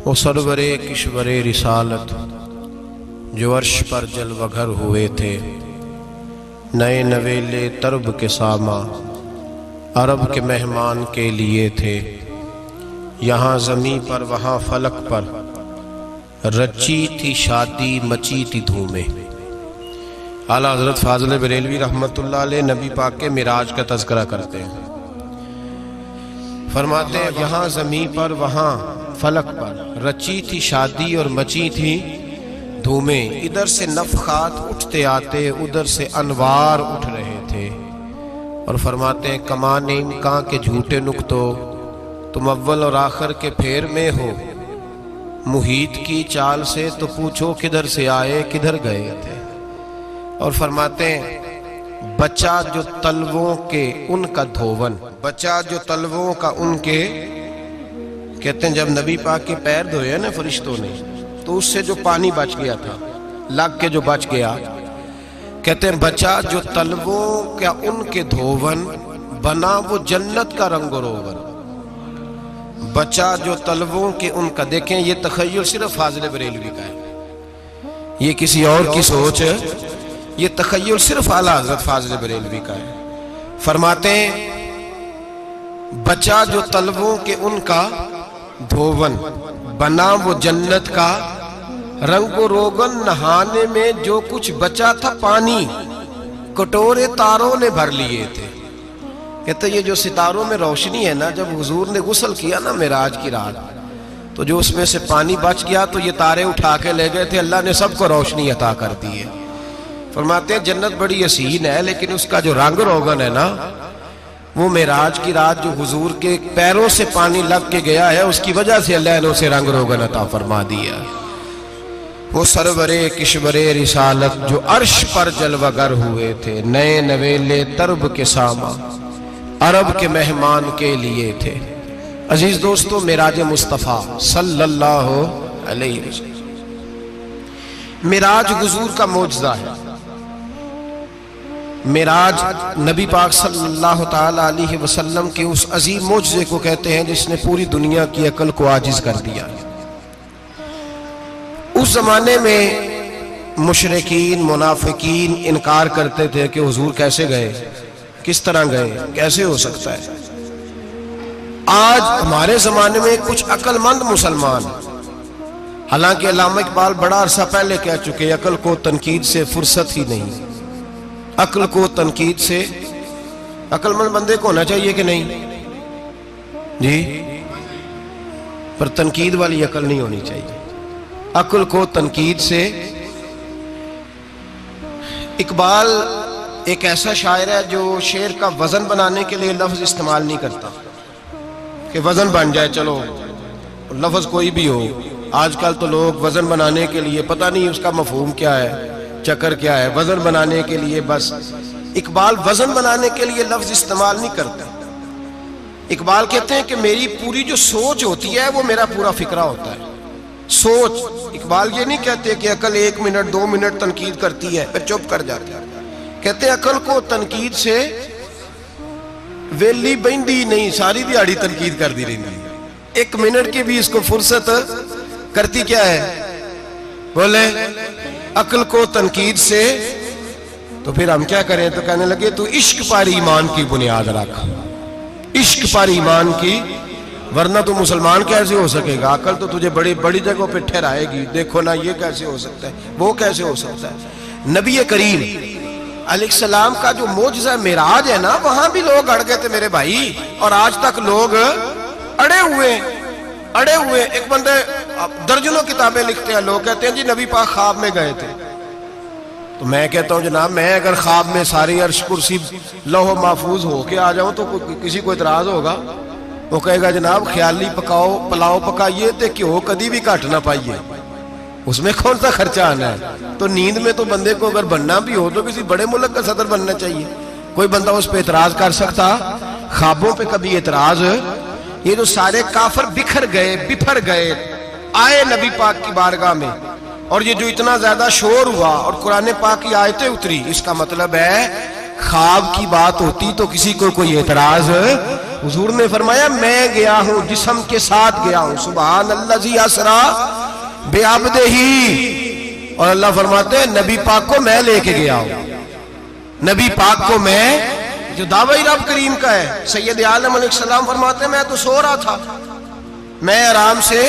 وہ سرور کشور رسالت جو عرش پر جلوہ گر ہوئے تھے، نئے نویلے طرب کے ساما عرب کے مہمان کے لیے تھے۔ یہاں زمیں پر وہاں فلک پر رچی تھی شادی مچی تھی دھومیں۔ اعلیٰ حضرت فاضل بریلوی رحمۃ اللہ علیہ نبی پاک کے معراج کا تذکرہ کرتے ہیں، فرماتے ہیں یہاں زمیں پر وہاں فلک پر رچی تھی شادی اور مچی تھی دھومیں۔ ادھر سے نفخات اٹھتے آتے، ادھر سے انوار اٹھ رہے تھے۔ اور فرماتے ہیں کمان امکان کے جھوٹے نکتو، تم اول اور آخر کے پھیر میں ہو۔ محیط کی چال سے تو پوچھو کدھر سے آئے کدھر گئے تھے۔ اور فرماتے ہیں بچہ جو تلووں کے ان کا دھوون، بچہ جو تلووں کا ان کے، کہتے ہیں جب نبی پاک کے پیر دھوئے نا فرشتوں نے تو اس سے جو پانی بچ گیا تھا، لگ کے جو بچ گیا، کہتے ہیں بچہ جو تلووں کا ان کے دھوون بنا وہ جنت کا رنگ و روغن۔ بچہ جو تلووں کے ان کا، دیکھیں یہ تخیل صرف فاضل بریلوی کا ہے، یہ کسی اور کی سوچ ہے، یہ تخیل صرف اعلیٰ حضرت فاضل بریلوی کا ہے۔ فرماتے ہیں بچہ جو تلووں کے ان کا دھوون بنا وہ جنت کا رنگ و روغن، نہانے میں جو کچھ بچا تھا پانی کٹورے تاروں نے بھر لیے تھے۔ کہتے یہ جو ستاروں میں روشنی ہے نا، جب حضور نے غسل کیا نا معراج کی رات، تو جو اس میں سے پانی بچ گیا تو یہ تارے اٹھا کے لے گئے تھے، اللہ نے سب کو روشنی عطا کر دی ہے۔ فرماتے ہیں جنت بڑی حسین ہے، لیکن اس کا جو رنگ روغن ہے نا، وہ معراج کی رات جو حضور کے پیروں سے پانی لگ کے گیا ہے، اس کی وجہ سے اللہ نے اسے رنگ روغن عطا فرما دیا۔ وہ سرور کشور رسالت جو عرش پر جلوہ گر ہوئے تھے، نئے نویلے طرب کے ساما عرب کے مہمان کے لیے تھے۔ عزیز دوستو، معراج مصطفیٰ صلی اللہ علیہ وسلم، معراج حضور کا معجزہ ہے۔ معراج نبی پاک صلی اللہ تعالی علیہ وسلم کے اس عظیم معجزے کو کہتے ہیں جس نے پوری دنیا کی عقل کو عاجز کر دیا۔ اس زمانے میں مشرکین منافقین انکار کرتے تھے کہ حضور کیسے گئے، کس طرح گئے، کیسے ہو سکتا ہے۔ آج ہمارے زمانے میں کچھ عقل مند مسلمان، حالانکہ علامہ اقبال بڑا عرصہ پہلے کہہ چکے عقل کو تنقید سے فرصت ہی نہیں۔ عقل کو تنقید سے، عقل مند بندے کو ہونا چاہیے کہ نہیں جی، پر تنقید والی عقل نہیں ہونی چاہیے۔ عقل کو تنقید سے، اقبال ایک ایسا شاعر ہے جو شعر کا وزن بنانے کے لیے لفظ استعمال نہیں کرتا کہ وزن بن جائے، چلو لفظ کوئی بھی ہو۔ آج کل تو لوگ وزن بنانے کے لیے پتہ نہیں اس کا مفہوم کیا ہے، چکر کیا ہے، وزن بنانے کے لیے بس۔ اقبال وزن بنانے کے لیے لفظ استعمال نہیں کرتا۔ اقبال کہتے ہیں کہ میری پوری جو سوچ ہوتی ہے وہ میرا پورا فکرہ ہوتا ہے۔ سوچ، اقبال یہ نہیں کہتے کہ عقل 1 منٹ 2 منٹ تنقید کرتی ہے پھر چپ کر جاتی ہے۔ کہتے ہیں عقل کو تنقید سے ویلی بہندی نہیں، ساری دیہاڑی تنقید کر دی رہی، 1 منٹ کی بھی اس کو فرصت کرتی کیا ہے، بولے عقل کو تنقید سے۔ تو پھر ہم کیا کریں، تو کہنے لگے تو عشق پر ایمان کی بنیاد رکھ، عشق پر ایمان کی، ورنہ تو مسلمان کیسے ہو سکے گا، عقل تو تجھے بڑی بڑی جگہوں پہ ٹھہرائے گی، دیکھو نا یہ کیسے ہو سکتا ہے، وہ کیسے ہو سکتا ہے۔ نبی کریم علیہ السلام کا جو معجزہ معراج ہے نا، وہاں بھی لوگ اڑ گئے تھے میرے بھائی، اور آج تک لوگ اڑے ہوئے۔ ایک بندے درجنوں کتابیں لکھتے ہیں، لوگ کہتے ہیں جی نبی پاک خواب میں گئے تھے۔ تو میں کہتا ہوں جناب، میں اگر خواب میں ساری عرش کرسی لوح محفوظ ہو کے آ جاؤں تو کسی کو اعتراض ہوگا؟ وہ کہے گا جناب خیالی پلاؤ پکائیے تے کیوں کدی بھی گھٹ نہ پائیے، اس میں کون سا خرچہ آنا ہے۔ تو نیند میں تو بندے کو اگر بننا بھی ہو تو کسی بڑے ملک کا صدر بننا چاہیے، کوئی بندہ اس پہ اعتراض کر سکتا؟ خوابوں پہ کبھی اعتراض؟ یہ جو سارے کافر بکھر گئے آئے نبی پاک کی بارگاہ میں، اور یہ جو اتنا زیادہ شور ہوا اور قرآن پاک کی آیتیں اتری، اس کا مطلب ہے خواب کی بات ہوتی تو کسی کو کوئی اعتراض حضور نے فرمایا میں گیا ہوں، جسم کے ساتھ گیا ہوں، سبحان الذی اسرا بعبدہ، اور اللہ فرماتے ہیں نبی پاک کو میں لے کے گیا ہوں، نبی پاک کو میں، جو دعوی رب کریم کا ہے۔ سید عالم علیہ السلام فرماتے ہیں میں تو سو رہا تھا، میں آرام سے،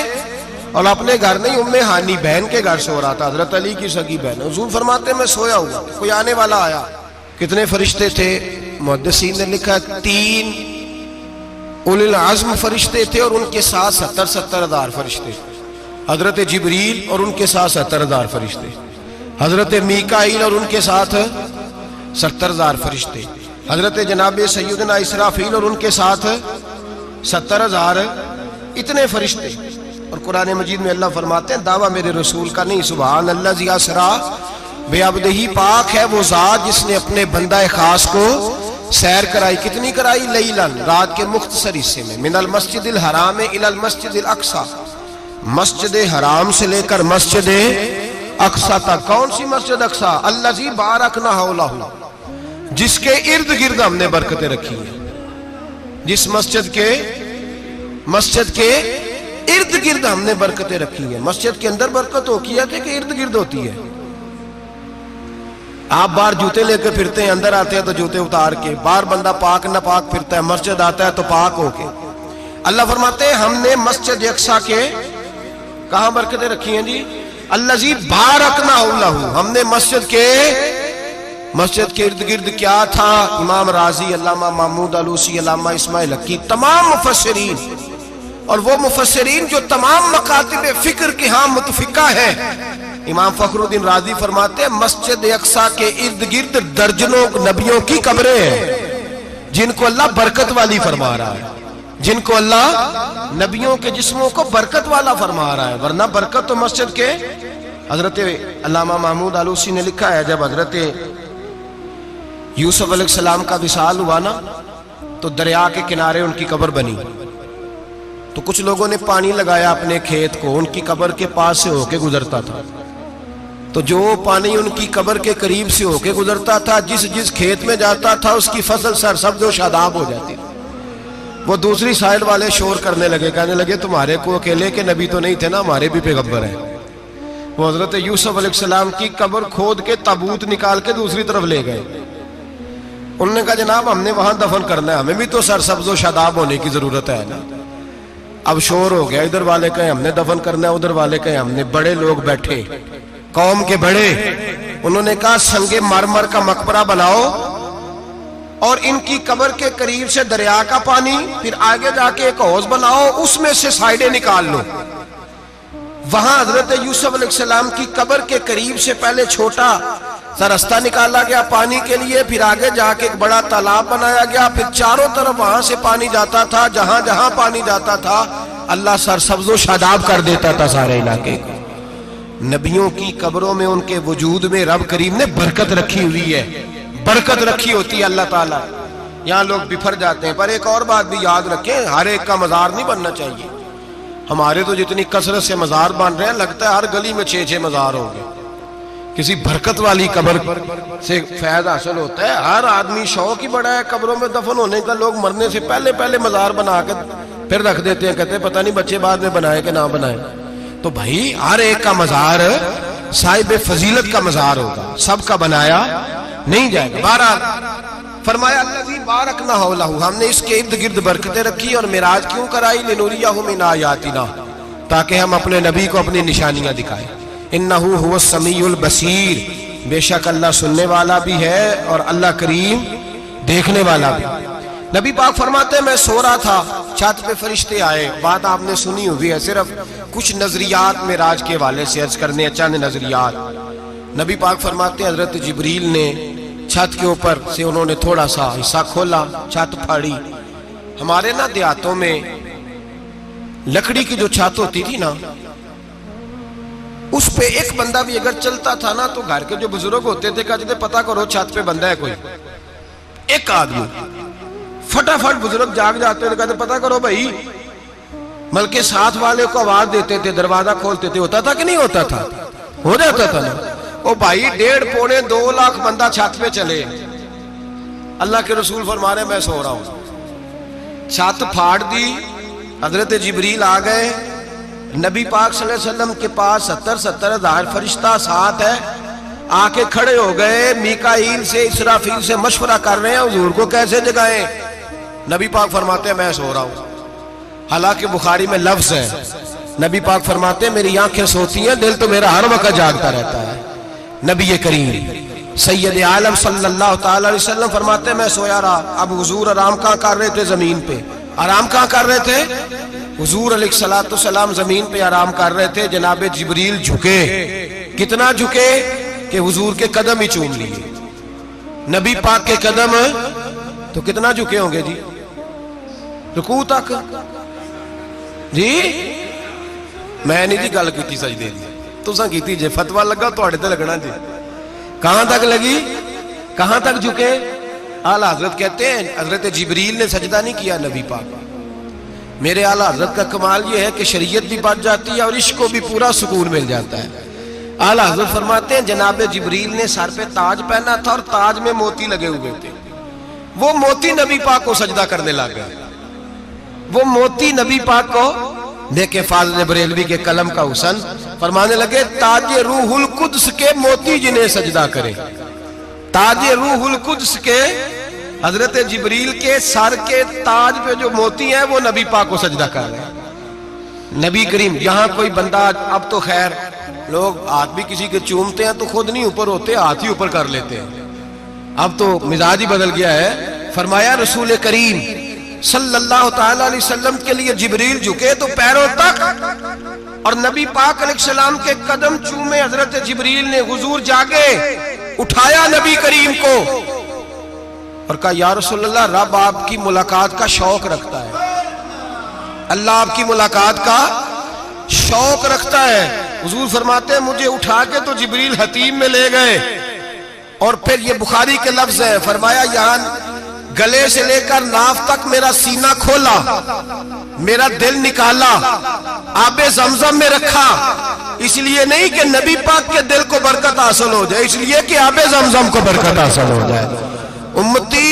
اور اپنے گھر نہیں، ام ہانی بہن کے گھر سو رہا تھا، حضرت علی کی سگی بہن۔ حضور فرماتے ہیں میں سویا ہوا، کوئی آنے والا آیا۔ کتنے فرشتے تھے؟ محدثین نے لکھا 3 اولی العزم فرشتے تھے، اور ان کے ساتھ 70 ہزار فرشتے، حضرت جبریل اور ان کے ساتھ 70 ہزار فرشتے، حضرت میکائیل اور ان کے ساتھ 70 ہزار فرشتے، حضرت جناب سیدنا اسرافیل اور ان کے ساتھ 70 ہزار، اتنے فرشتے۔ اور قرآن مجید میں اللہ فرماتے ہیں دعویٰ میرے رسول کا نہیں، سبحان الذی اسرا بعبدہ، پاک ہے وہ ذات جس نے اپنے بندہ خاص کو سیر کرائی۔ کتنی کرائی؟ لیلاً، رات کے مختصر حصے میں، من المسجد الحرام الی المسجد الاقصی، مسجد حرام سے لے کر مسجد اقصی تک۔ کون سی مسجد اقصی؟ الذی بارکنا حولہ، جس کے ارد گرد ہم نے برکتیں رکھی ہیں، جس مسجد کے ارد گرد ہم نے برکتیں رکھی ہیں۔ مسجد کے اندر برکت ہوتی ہے کہ ارد گرد ہوتی ہے؟ آپ باہر جوتے لے کے پھرتے ہیں، اندر آتے ہیں تو جوتے اتار کے، باہر بندہ پاک نہ پاک پھرتا ہے، مسجد آتا ہے تو پاک ہو کے۔ اللہ فرماتے ہیں ہم نے مسجد اقصی کے کہاں برکتیں رکھی ہیں جی؟ الذی بارکنا حولہ، ہم نے مسجد کے ارد گرد کیا تھا؟ امام راضی، علامہ محمود علوسی، علامہ اسماعیل حقی، تمام مفسرین، اور وہ مفسرین جو تمام مکاتب فکر کے ہاں متفقہ ہیں۔ امام فخر الدین رازی فرماتے ہیں مسجد اقصی کے ارد گرد درجنوں نبیوں کی قبریں ہیں، جن کو اللہ برکت والی فرما رہا ہے، جن کو اللہ نبیوں کے جسموں کو برکت والا فرما رہا ہے، ورنہ برکت تو مسجد کے۔ حضرت علامہ محمود علوسی نے لکھا ہے جب حضرت یوسف علیہ السلام کا وصال ہوا نا، تو دریا کے کنارے ان کی قبر بنی، تو کچھ لوگوں نے پانی لگایا اپنے کھیت کو، ان کی قبر کے پاس سے ہو کے گزرتا تھا، تو جو پانی ان کی قبر کے قریب سے ہو کے گزرتا تھا، جس کھیت میں جاتا تھا اس کی فصل سرسبز و شاداب ہو جاتی۔ وہ دوسری سائیڈ والے شور کرنے لگے، کہنے لگے تمہارے کو اکیلے کے نبی تو نہیں تھے نا، ہمارے بھی پیغمبر ہیں۔ وہ حضرت یوسف علیہ السلام کی قبر کھود کے تابوت نکال کے دوسری طرف لے گئے۔ انہوں نے کہا جناب ہم نے وہاں دفن کرنا ہے، ہمیں بھی تو سرسبز و شاداب ہونے کی ضرورت ہے نا۔ اب شور ہو گیا، ادھر والے کہیں ہم نے دفن کرنا ہے، ادھر والے کہیں ہم نے۔ بڑے لوگ بیٹھے، قوم کے بڑے، انہوں نے کہا سنگ مرمر کا مقبرہ بناؤ، اور ان کی قبر کے قریب سے دریا کا پانی، پھر آگے جا کے ایک حوض بناؤ، اس میں سے سائیڈیں نکال لو۔ وہاں حضرت یوسف علیہ السلام کی قبر کے قریب سے پہلے چھوٹا سا راستہ نکالا گیا پانی کے لیے، پھر آگے جا کے ایک بڑا تالاب بنایا گیا، پھر چاروں طرف وہاں سے پانی جاتا تھا، جہاں جہاں پانی جاتا تھا اللہ سرسبز و شاداب کر دیتا تھا سارے علاقے کو۔ نبیوں کی قبروں میں، ان کے وجود میں رب کریم نے برکت رکھی ہوئی ہے، برکت رکھی ہوتی ہے اللہ تعالیٰ۔ یہاں لوگ بفر جاتے ہیں، پر ایک اور بات بھی یاد رکھیں، ہر ایک کا مزار نہیں بننا چاہیے۔ ہمارے تو جتنی کثرت سے مزار بن رہے ہیں، لگتا ہے ہر گلی میں 6 مزار ہوں گے۔ کسی برکت والی قبر سے فیض حاصل ہوتا ہے۔ ہر آدمی شوق ہی بڑا ہے قبروں میں دفن ہونے کا، لوگ مرنے سے پہلے مزار بنا کے پھر رکھ دیتے ہیں، کہتے ہیں پتہ نہیں بچے بعد میں بنائے کہ نہ بنائے۔ تو بھائی ہر ایک کا مزار صاحب فضیلت کا مزار ہوگا، سب کا بنایا نہیں جائے گا۔ بہرحال فرمایا الذی بارکنا حولہ، ہم نے اس کے ارد گرد برکتیں رکھی، اور معراج کیوں کرائی؟ لنوریہ من آیاتنا، تاکہ ہم اپنے نبی کو اپنی نشانیاں دکھائیں۔ انہ هو السمیع البصیر، بے شک اللہ سننے والا بھی ہے اور اللہ کریم دیکھنے والا بھی۔ نبی پاک فرماتے ہیں میں سو رہا تھا، چھت پہ فرشتے آئے، بات آپ نے سنی ہوئی ہے، صرف کچھ نظریات معراج کے حوالے سے عرض کرنے ہیں، چند نظریات۔ نبی پاک فرماتے ہیں حضرت جبریل نے چھت کے اوپر سے انہوں نے تھوڑا سا حصہ کھولا، چھت پھاڑی۔ ہمارے نا دیہاتوں میں لکڑی کی جو چھت ہوتی تھی نا، اس پہ ایک بندہ بھی اگر چلتا تھا نا، تو گھر کے جو بزرگ ہوتے تھے کہتے تھے پتہ کرو چھت پہ بندہ ہے کوئی۔ ایک آدمی فٹافٹ بزرگ جاگ جاتے تھے، کہتے پتہ کرو بھائی، بلکہ ساتھ والے کو آواز دیتے تھے، دروازہ کھولتے تھے۔ ہوتا تھا کہ نہیں ہوتا تھا؟ ہو جاتا تھا نا۔ او بھائی 1.5-2 لاکھ بندہ چھت پہ چلے، اللہ کے رسول فرما رہے ہیں میں سو رہا ہوں، چھت پھاڑ دی، حضرت جبریل آ گئے، نبی پاک صلی اللہ علیہ وسلم کے پاس 70 ہزار فرشتہ ساتھ ہے، آ کے کھڑے ہو گئے، میکائیل سے اسرافیل سے مشورہ کر رہے ہیں حضور کو کیسے جگائیں۔ نبی پاک فرماتے ہیں میں سو رہا ہوں، حالانکہ بخاری میں لفظ ہے، نبی پاک فرماتے ہیں میری آنکھیں سوتی ہیں، دل تو میرا ہر وقت جاگتا رہتا ہے۔ نبی کریم سید عالم صلی اللہ تعالی علیہ وسلم فرماتے ہیں میں سویا رہا۔ اب حضور آرام کہاں کر رہے تھے؟ زمین پہ۔ آرام کہاں کر رہے تھے؟ حضور علیہ السلام زمین پہ آرام کر رہے تھے، جناب جبریل جھکے، کتنا جھکے کہ حضور کے قدم ہی چوم لیے۔ نبی پاک کے قدم تو کتنا جھکے ہوں گے جی؟ رکوع تک جی؟ میں نہیں جی گل کی سجدے دی، تساں کیتی جے، فتوی لگا تواڈے تے لگنا جی۔ کہاں تک لگی؟ کہاں تک جھکے؟ اعلیٰ حضرت کہتے ہیں حضرت جبریل نے سجدہ نہیں کیا نبی پاک۔ میرے اعلیٰ حضرت کا کمال یہ ہے کہ شریعت بھی بچ جاتی ہے اور عشق کو بھی پورا سکون مل جاتا ہے۔ اعلیٰ حضرت فرماتے ہیں جناب جبریل نے سر پہ تاج پہنا تھا اور تاج میں موتی لگے ہوئے تھے، وہ موتی نبی پاک کو سجدہ کرنے لگ گئے، وہ موتی نبی پاک کو دیکھیں۔ فاضل بریلوی کے قلم کا حسن فرمانے لگے تاج روح القدس کے موتی جنہیں سجدہ کرے، تاج روح القدس کے حضرت جبریل کے سر کے تاج پہ جو موتی ہیں وہ نبی پاک کو سجدہ کر رہے ہیں۔ نبی کریم یہاں کوئی بندہ، اب تو خیر لوگ ہاتھ بھی کسی کے چومتے ہیں تو خود نہیں اوپر ہوتے، ہاتھ ہی اوپر کر لیتے ہیں، اب تو مزاج ہی بدل گیا ہے۔ فرمایا رسول کریم صلی اللہ تعالی علیہ وسلم کے لیے جبریل جھکے تو پیروں تک، اور نبی پاک علیہ السلام کے قدم چومے حضرت جبریل نے۔ حضور جاگے، اٹھایا نبی کریم کو اور کہا یا رسول اللہ رب آپ کی ملاقات کا شوق رکھتا ہے، اللہ آپ کی ملاقات کا شوق رکھتا ہے۔ حضور فرماتے ہیں مجھے اٹھا کے تو جبریل حتیم میں لے گئے، اور پھر یہ بخاری کے لفظ ہے، فرمایا یہاں گلے سے لے کر ناف تک میرا سینہ کھولا، میرا دل نکالا، آب زمزم میں رکھا، اس لیے نہیں کہ نبی پاک کے دل کو برکت حاصل ہو جائے، اس لیے کہ آب زمزم کو برکت حاصل ہو جائے۔ امتی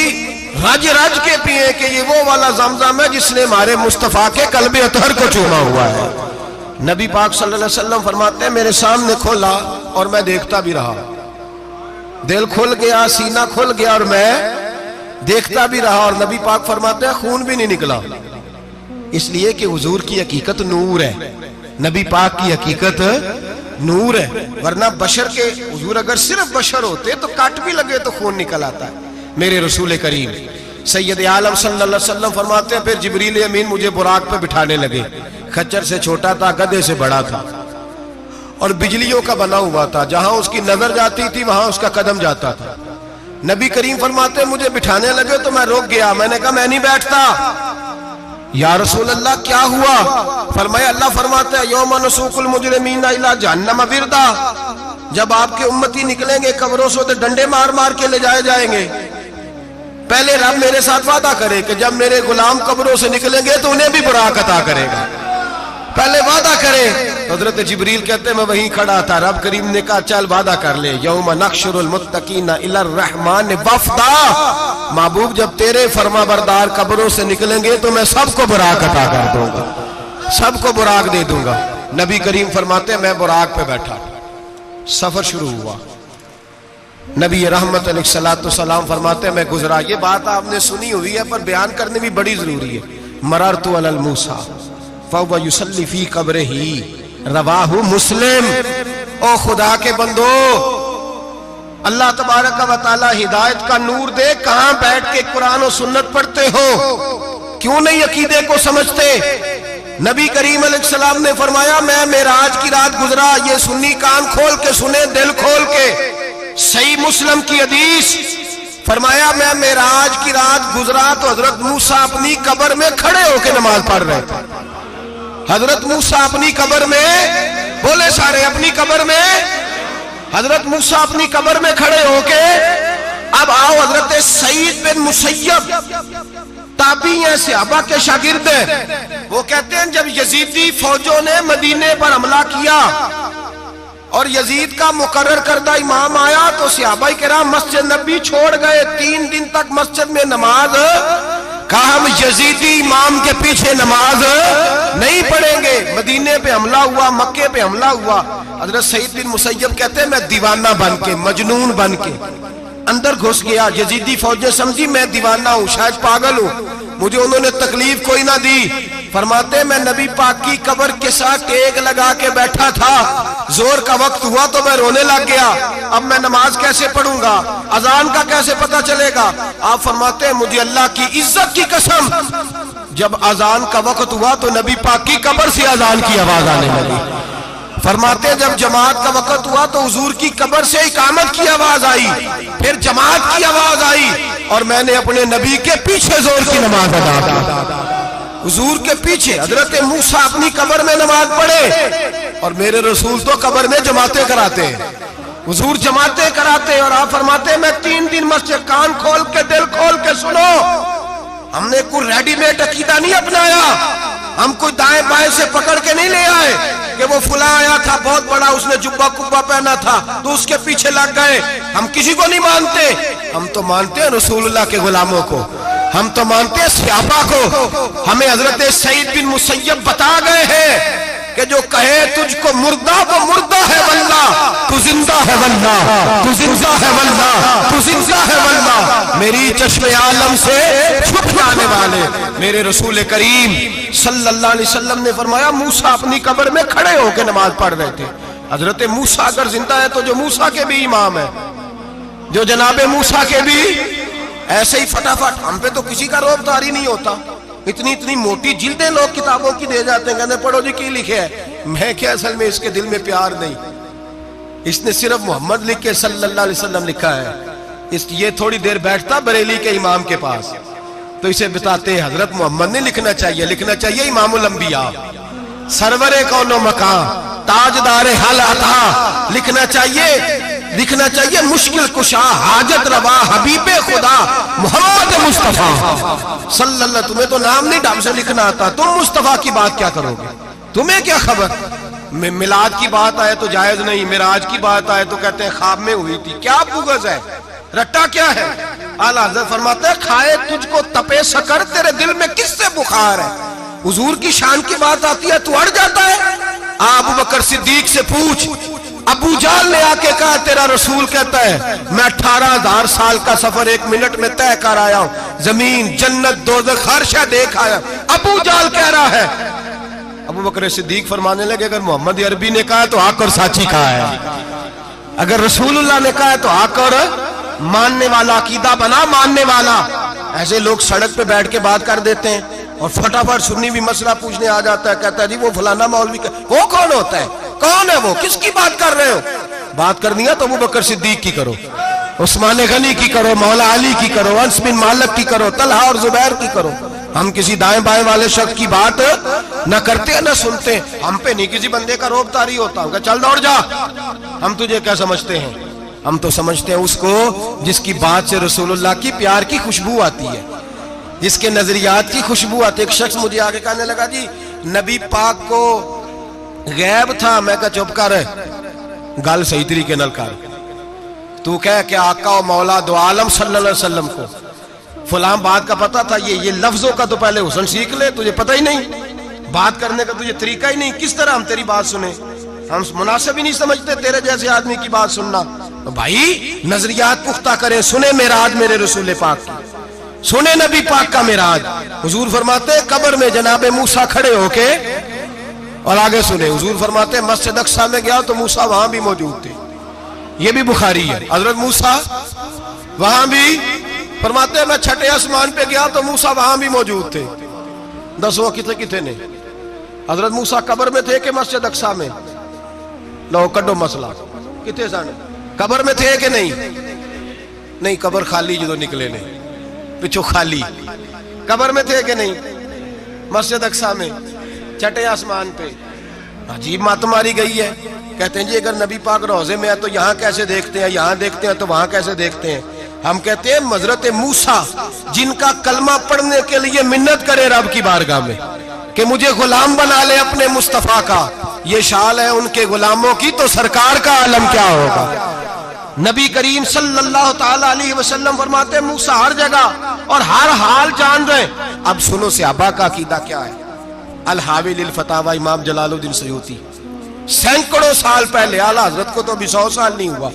رج رج کے پیئے کہ یہ وہ والا زمزم ہے جس نے ہمارے مصطفیٰ کے قلب اطہر کو چوما ہوا ہے۔ نبی پاک صلی اللہ علیہ وسلم فرماتے ہیں میرے سامنے کھولا اور میں دیکھتا بھی رہا، دل کھل گیا، سینہ کھل گیا اور میں دیکھتا بھی رہا، اور نبی پاک فرماتے ہیں خون بھی نہیں نکلا، اس لیے کہ حضور کی حقیقت نور ہے، نبی پاک کی حقیقت نور ہے، ورنہ بشر کے حضور اگر صرف بشر ہوتے تو کٹ بھی لگے تو خون نکل آتا ہے۔ میرے رسول کریم سید عالم صلی اللہ علیہ وسلم فرماتے ہیں پھر جبریل امین مجھے براق پہ بٹھانے لگے، خچر سے چھوٹا تھا، گدھے سے بڑا تھا، اور بجلیوں کا بنا ہوا تھا، جہاں اس کی نظر جاتی تھی وہاں اس کا قدم جاتا تھا۔ نبی کریم فرماتے ہیں مجھے بٹھانے لگے تو میں رک گیا، میں نے کہا میں نہیں بیٹھتا۔ یا رسول اللہ کیا ہوا؟ فرمایا اللہ فرماتا ہے یوم نسوق المجرمین الی جہنم وردا، جب آپ کے امتی نکلیں گے قبروں سے تو ڈنڈے مار مار کے لے جائے جائیں گے۔ پہلے رب میرے ساتھ وعدہ کرے کہ جب میرے غلام قبروں سے نکلیں گے تو انہیں بھی براق عطا کرے گا، پہلے وعدہ کرے۔ حضرت جبریل کہتے ہیں میں وہیں کھڑا تھا، رب کریم نے کہا چل وعدہ کر لے، یوم نحشر المتقین الی الرحمن وفدا، محبوب جب تیرے فرما بردار قبروں سے نکلیں گے تو میں سب کو براق عطا کر دوں گا، سب کو براق دے دوں گا۔ نبی کریم فرماتے ہیں میں براق پہ بیٹھا، سفر شروع ہوا، نبی رحمت علیہ السلام فرماتے ہیں میں گزرا۔ یہ بات آپ نے سنی ہوئی ہے پر بیان کرنے بھی بڑی ضروری ہے۔ مررت علی الموسیٰ فَهُوَ يُصَلِّ فِي قَبْرِهِ رواہ مسلم۔ او خدا کے بندو، اللہ تبارک و تعالی ہدایت کا نور دے، کہاں بیٹھ کے قرآن و سنت پڑھتے ہو؟ کیوں نہیں عقیدے کو سمجھتے؟ نبی کریم علیہ السلام نے فرمایا میں معراج کی رات گزرا، یہ سنی کان کھول کے سنے، دل کھول کے، صحیح مسلم کی حدیث، فرمایا میں معراج کی رات گزرا تو حضرت موسیٰ اپنی قبر میں کھڑے ہو کے نماز پڑھ رہے تھے۔ حضرت موسیٰ اپنی قبر میں، بولے سارے اپنی قبر میں، حضرت موسیٰ اپنی قبر میں کھڑے ہو کے۔ اب آؤ حضرت سعید بن مسیب تابعی ہیں، صحابہ کے شاگرد ہیں، وہ کہتے ہیں جب یزیدی فوجوں نے مدینے پر حملہ کیا اور یزید کا مقرر کردہ امام آیا تو صحابہ کرام مسجد نبی چھوڑ گئے، 3 دن تک مسجد میں نماز کہا ہم یزیدی امام کے پیچھے نماز نہیں پڑھیں گے. مدینے پہ حملہ ہوا, مکے پہ حملہ ہوا. حضرت سعید بن مسیب کہتے ہیں میں دیوانہ بن کے, مجنون بن کے اندر گھس گیا. یزیدی فوجیں سمجھی میں دیوانہ ہوں, شاید پاگل ہوں, مجھے انہوں نے تکلیف کوئی نہ دی. فرماتے میں نبی پاک کی قبر کے ساتھ ٹیک لگا کے بیٹھا تھا, زور کا وقت ہوا تو میں رونے لگ گیا. اب میں نماز کیسے پڑھوں گا, اذان کا کیسے پتہ چلے گا. آپ فرماتے ہیں مجھے اللہ کی عزت کی قسم, جب اذان کا وقت ہوا تو نبی پاک کی قبر سے اذان کی آواز آنے لگی. فرماتے جب جماعت کا وقت ہوا تو حضور کی قبر سے اقامت کی آواز آئی, پھر جماعت کی آواز آئی, اور میں نے اپنے نبی کے پیچھے زور کی نماز ادا کی. حضور کے پیچھے حضرت موسیٰ اپنی قبر میں نماز پڑھے, اور میرے رسول تو قبر میں جماعتیں کراتے ہیں. حضور جماعتیں کراتے, اور آپ فرماتے میں 3 دن مسجد, کان کھول کے دل کھول کے سنو, ہم نے کوئی ریڈی میڈ عقیدہ نہیں اپنایا, ہم کوئی دائیں بائیں سے پکڑ کے نہیں لے آئے کہ وہ فلاں آیا تھا بہت بڑا, اس نے جبہ کبہ پہنا تھا تو اس کے پیچھے لگ گئے. ہم کسی کو نہیں مانتے, ہم تو مانتے ہیں رسول اللہ کے غلاموں کو, ہم تو مانتے ہیں صحابہ کو. ہمیں حضرت سعید بن مسیب بتا گئے ہیں کہ جو کہے تجھ کو مردہ وہ مردہ ہے واللہ, تو زندہ ہے واللہ, تو زندہ ہے واللہ, تو زندہ ہے واللہ. میری چشم عالم سے چھپ جانے والے میرے رسول کریم صلی اللہ علیہ وسلم نے فرمایا موسیٰ اپنی قبر میں کھڑے ہو کے نماز پڑھ رہے تھے. حضرت موسیٰ اگر زندہ ہے تو جو موسیٰ کے بھی امام ہے, جو جناب موسیٰ کے بھی ایسے ہی فٹافٹ. ہم پہ تو کسی کا روب داری نہیں ہوتا, اتنی موٹی جلدیں لوگ کتابوں کی دے جاتے ہیں, کہتے ہیں پڑھو جی کی لکھے ہے. میں کیا, اصل میں اس کے دل میں پیار نہیں, اس نے صرف محمد لکھ کے صلی اللہ علیہ وسلم لکھا ہے. یہ تھوڑی دیر بیٹھتا بریلی کے امام کے پاس تو اسے بتاتے ہیں حضرت محمد نے لکھنا چاہیے, لکھنا چاہیے امام الانبیاء, سرور کون و مکان, تاجدار حال عطا, لکھنا چاہیے مشکل کشا, حاجت روا, حبیب خدا محمد مصطفیٰ صلی اللہ. تمہیں تو نام نہیں ڈھنگ سے لکھنا آتا, تم مصطفیٰ کی بات کیا کرو گے, تمہیں کیا خبر. میلاد کی بات آئے تو جائز نہیں, معراج کی بات آئے تو کہتے ہیں خواب میں ہوئی تھی. کیا بغض ہے, رٹا کیا ہے. اعلیٰ حضرت فرماتا ہے کھائے تجھ کو تپے سکر, تیرے دل میں کس سے بخار ہے. حضور کی شان کی بات آتی ہے تو اڑ جاتا ہے. ابو بکر صدیق سے پوچھ, ابو جال نے آ کے کہا تیرا رسول کہتا ہے میں 18,000 سال کا سفر 1 منٹ میں طے کر آیا ہوں, زمین جنت دوزخ ہر شے دیکھ آیا. ابو جال کہہ رہا ہے. ابو بکر صدیق فرمانے لگے اگر محمد عربی نے کہا تو آ کر ساتھی کہا ہے, اگر رسول اللہ نے کہا تو آ کر ماننے والا, عقیدہ بنا ماننے والا. ایسے لوگ سڑک پہ بیٹھ کے بات کر دیتے ہیں اور فٹافٹ سنی بھی مسئلہ پوچھنے آ جاتا ہے, کہتا ہے جی وہ فلانا مولوی کا, وہ کون ہوتا ہے, کون ہے وہ, کس کی بات کر رہے ہو. بات کرنی ہے تو ابو بکر صدیق کی کرو, عثمان غنی کی کرو, مولا علی کی کرو, انس بن مالک کی کرو, طلحہ اور زبیر کی کرو. ہم کسی دائیں بائیں والے شخص کی بات نہ کرتے نہ سنتے. ہم پہ نہیں کسی بندے کا روب طاری ہوتا, ہم کہ چل دوڑ جا, ہم تجھے کیا سمجھتے ہیں. ہم تو سمجھتے ہیں اس کو جس کی بات سے رسول اللہ کی پیار کی خوشبو آتی ہے, جس کے نظریات کی خوشبو آتی ہے. ایک شخص مجھے آگے کہنے لگا جی نبی پاک کو غیب تھا. میں کہا چپ کر, گل صحیح طریقے نال کر. تو کہہ کہ آقا و مولا دو عالم صلی اللہ علیہ وسلم کو فلاں بات کا پتا تھا, یہ لفظوں کا تو پہلے حسن سیکھ لے, تجھے پتہ ہی نہیں, بات کرنے کا تجھے طریقہ ہی نہیں, کس طرح ہم تیری بات سنیں. ہم مناسب ہی نہیں سمجھتے تیرے جیسے آدمی کی بات سننا. بھائی نظریات پختہ کریں, سنیں معراج میرے رسول پاک کی, سنیں نبی پاک کا معراج. حضور فرماتے قبر میں جناب موسیٰ کھڑے ہو کے, اور آگے سنیں حضور فرماتے مسجد اقصیٰ میں گیا تو موسیٰ وہاں بھی موجود تھے. یہ بھی بخاری ہے. حضرت موسیٰ وہاں بھی, فرماتے میں 6 آسمان پہ گیا تو موسیٰ وہاں بھی موجود تھے. 10 وہ کتنے نے, حضرت موسیٰ قبر میں تھے کہ مسجد اقصیٰ میں, لو کڈو مسئلہ, کتنے سانے قبر میں تھے کہ نہیں, قبر خالی جو نکلے نے پچھو خالی, قبر میں تھے کہ نہیں, مسجد اقصیٰ میں 6 آسمان پہ. عجیب مات ماری گئی ہے. کہتے ہیں جی اگر نبی پاک روضے میں ہے تو یہاں کیسے دیکھتے ہیں, یہاں دیکھتے ہیں تو وہاں کیسے دیکھتے ہیں. ہم کہتے ہیں حضرت موسیٰ جن کا کلمہ پڑھنے کے لیے منت کرے رب کی بارگاہ میں کہ مجھے غلام بنا لے اپنے مصطفیٰ کا, یہ شال ہے ان کے غلاموں کی, تو سرکار کا عالم کیا ہوگا. نبی کریم صلی اللہ تعالی علیہ وسلم فرماتے ہیں موسیٰ ہر جگہ اور ہر حال جان رہے ہیں۔ اب سنو صحابہ کا عقیدہ کیا ہے۔ الحاوی للفتاوی امام جلال الدین سیوطی، سینکڑوں سال پہلے، اعلیٰ حضرت کو تو ابھی 100 سال نہیں ہوا،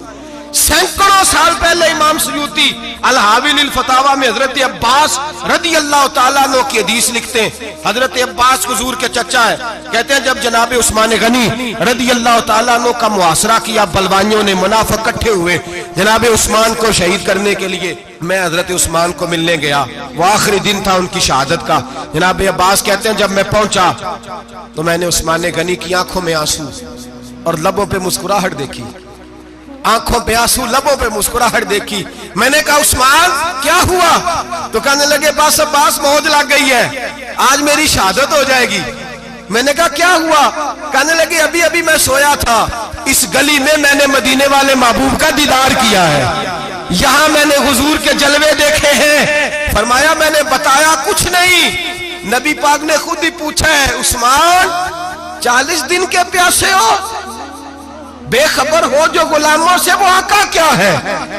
سینکڑوں سال پہلے امام سیوطی الحاوی للفتاوی میں حضرت عباس رضی اللہ تعالیٰ عنہ کی حدیث لکھتے ہیں۔ حضرت عباس حضور کے چچا ہے، کہتے ہیں جب جناب عثمان غنی رضی اللہ تعالیٰ عنہ کا محاصرہ کیا، بلوانیوں نے، منافق اکٹھے ہوئے جناب عثمان کو شہید کرنے کے لیے، میں حضرت عثمان کو ملنے گیا، وہ آخری دن تھا ان کی شہادت کا۔ جناب عباس کہتے ہیں جب میں پہنچا تو میں نے عثمان غنی کی آنکھوں میں آنسو اور لبوں پہ مسکراہٹ دیکھی، آنکھوں پہ آنسو، لبوں پہ مسکراہٹ دیکھی۔ میں نے کہا عثمان کیا ہوا؟ تو کہنے لگے بس عباس موج لگ گئی ہے، آج میری شہادت ہو جائے گی۔ میں نے کہا کیا ہوا؟ کہنے لگے ابھی ابھی میں سویا تھا، اس گلی میں میں نے مدینے والے محبوب کا دیدار کیا ہے، یہاں میں نے حضور کے جلوے دیکھے ہیں۔ فرمایا میں نے بتایا کچھ نہیں، نبی پاک نے خود ہی پوچھا ہے عثمان 40 دن کے پیاسے ہو، بے خبر ہو جو غلاموں سے، وہ آقا کیا ہے،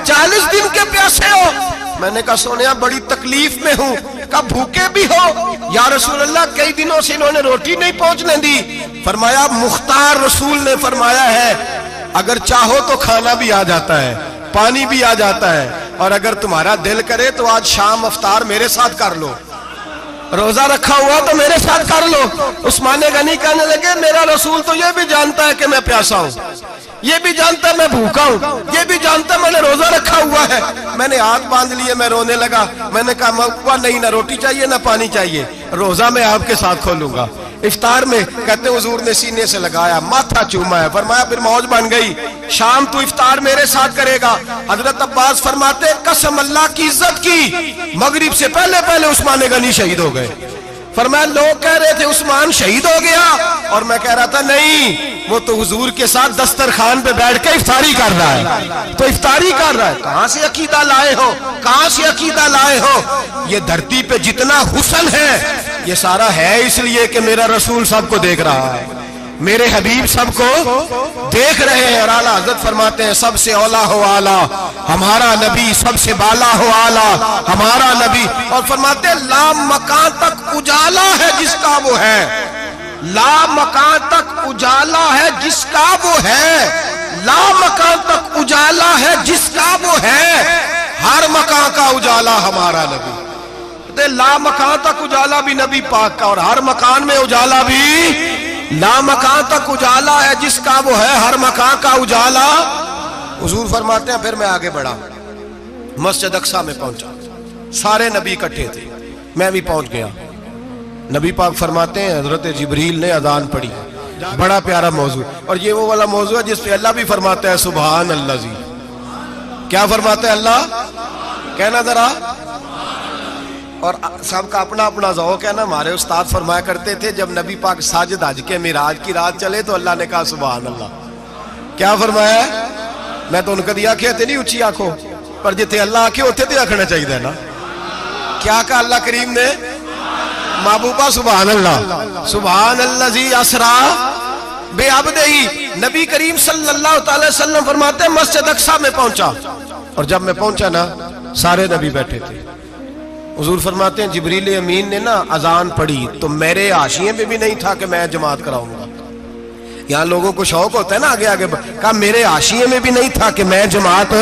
40 دن کے پیاسے ہو؟ میں نے کہا سونیا بڑی تکلیف میں ہوں۔ کہا بھوکے بھی ہو؟ یا رسول اللہ کئی دنوں سے انہوں نے روٹی نہیں پہنچنے دی۔ فرمایا مختار رسول نے فرمایا ہے اگر چاہو تو کھانا بھی آ جاتا ہے، پانی بھی آ جاتا ہے، اور اگر تمہارا دل کرے تو آج شام افطار میرے ساتھ کر لو، روزہ رکھا ہوا تو میرے ساتھ کر لو۔ عثمان غنی کہنے لگے میرا رسول تو یہ بھی جانتا ہے کہ میں پیاسا ہوں، یہ بھی جانتا ہے میں بھوکا ہوں، یہ بھی جانتا ہے میں نے روزہ رکھا ہوا ہے۔ میں نے ہاتھ باندھ لیے، میں رونے لگا، میں نے کہا نہیں، نہ روٹی چاہیے نہ پانی چاہیے، روزہ میں آپ کے ساتھ کھولوں گا۔ افطار میں کہتے حضور نے سینے سے لگایا، ماتھا چوما ہے، فرمایا پھر موج بن گئی، شام تو افطار میرے ساتھ کرے گا۔ حضرت عباس فرماتے قسم اللہ کی عزت کی، مغرب سے پہلے پہلے عثمان غنی شہید ہو گئے۔ فرمایا لوگ کہہ رہے تھے عثمان شہید ہو گیا، اور میں کہہ رہا تھا نہیں، وہ تو حضور کے ساتھ دسترخوان پہ بیٹھ کے افطاری کر رہا ہے، تو افطاری کر رہا ہے۔ کہاں سے عقیدہ لائے ہو، کہاں سے عقیدہ لائے ہو؟ یہ دھرتی پہ جتنا حسن ہے یہ سارا ہے اس لیے کہ میرا رسول سب کو دیکھ رہا ہے، میرے حبیب سب کو دیکھ رہے ہیں۔ اور اعلیٰ حضرت فرماتے ہیں سب سے اولا ہو اعلیٰ ہمارا نبی، سب سے بالا ہو اعلیٰ ہمارا نبی۔ اور فرماتے ہیں لا مکان تک اجالا ہے جس کا وہ ہے، لا مکان تک اجالا ہے جس کا وہ ہے، لا مکان تک اجالا ہے جس کا وہ ہے، ہر مکان کا اجالا ہمارا نبی۔ لا مکان تک اجالا بھی نبی پاک کا، اور ہر مکان میں اجالا بھی، لا مکان تک اجالا ہے جس کا وہ ہے، ہر مکان کا اجالا۔ حضور فرماتے ہیں پھر میں آگے بڑھا، مسجد اقصی میں پہنچا، سارے نبی اکٹھے تھے، میں بھی پہنچ گیا۔ نبی پاک فرماتے ہیں حضرت جبریل نے اذان پڑھی، بڑا پیارا موضوع، اور یہ وہ والا موضوع ہے جس پہ اللہ بھی فرماتا ہے سبحان اللہ جی۔ کیا فرماتا ہے اللہ؟ کہنا ذرا، اور سب کا اپنا اپنا ذوق ہے نا۔ ہمارے استاد فرمایا کرتے تھے جب نبی پاک ساجد حج کے معراج کی رات چلے تو اللہ نے کہا سبحان اللہ۔ کیا فرمایا ہے؟ میں تو ان کا دیا کہ نہیں اچھی آنکھوں پر جتنے اللہ آنکھیں ہوتے تھے آنکھنا چاہیے نا۔ کیا کہا اللہ کریم نے؟ محبوبہ سبحان اللہ، سبحان الذی اسرا بعبدہ۔ نبی کریم صلی اللہ تعالی وسلم فرماتے ہیں مسجد اقصی میں پہنچا، اور جب میں پہنچا نا سارے نبی بیٹھے تھے۔ حضور فرماتے ہیں جبریل امین نے نا اذان پڑھی تو میرے حاشیے میں بھی نہیں تھا کہ میں جماعت کراؤں گا۔ یہاں لوگوں کو شوق ہوتا ہے نا آگے آگے، کہا میرے حاشیے میں بھی نہیں تھا کہ میں جماعت،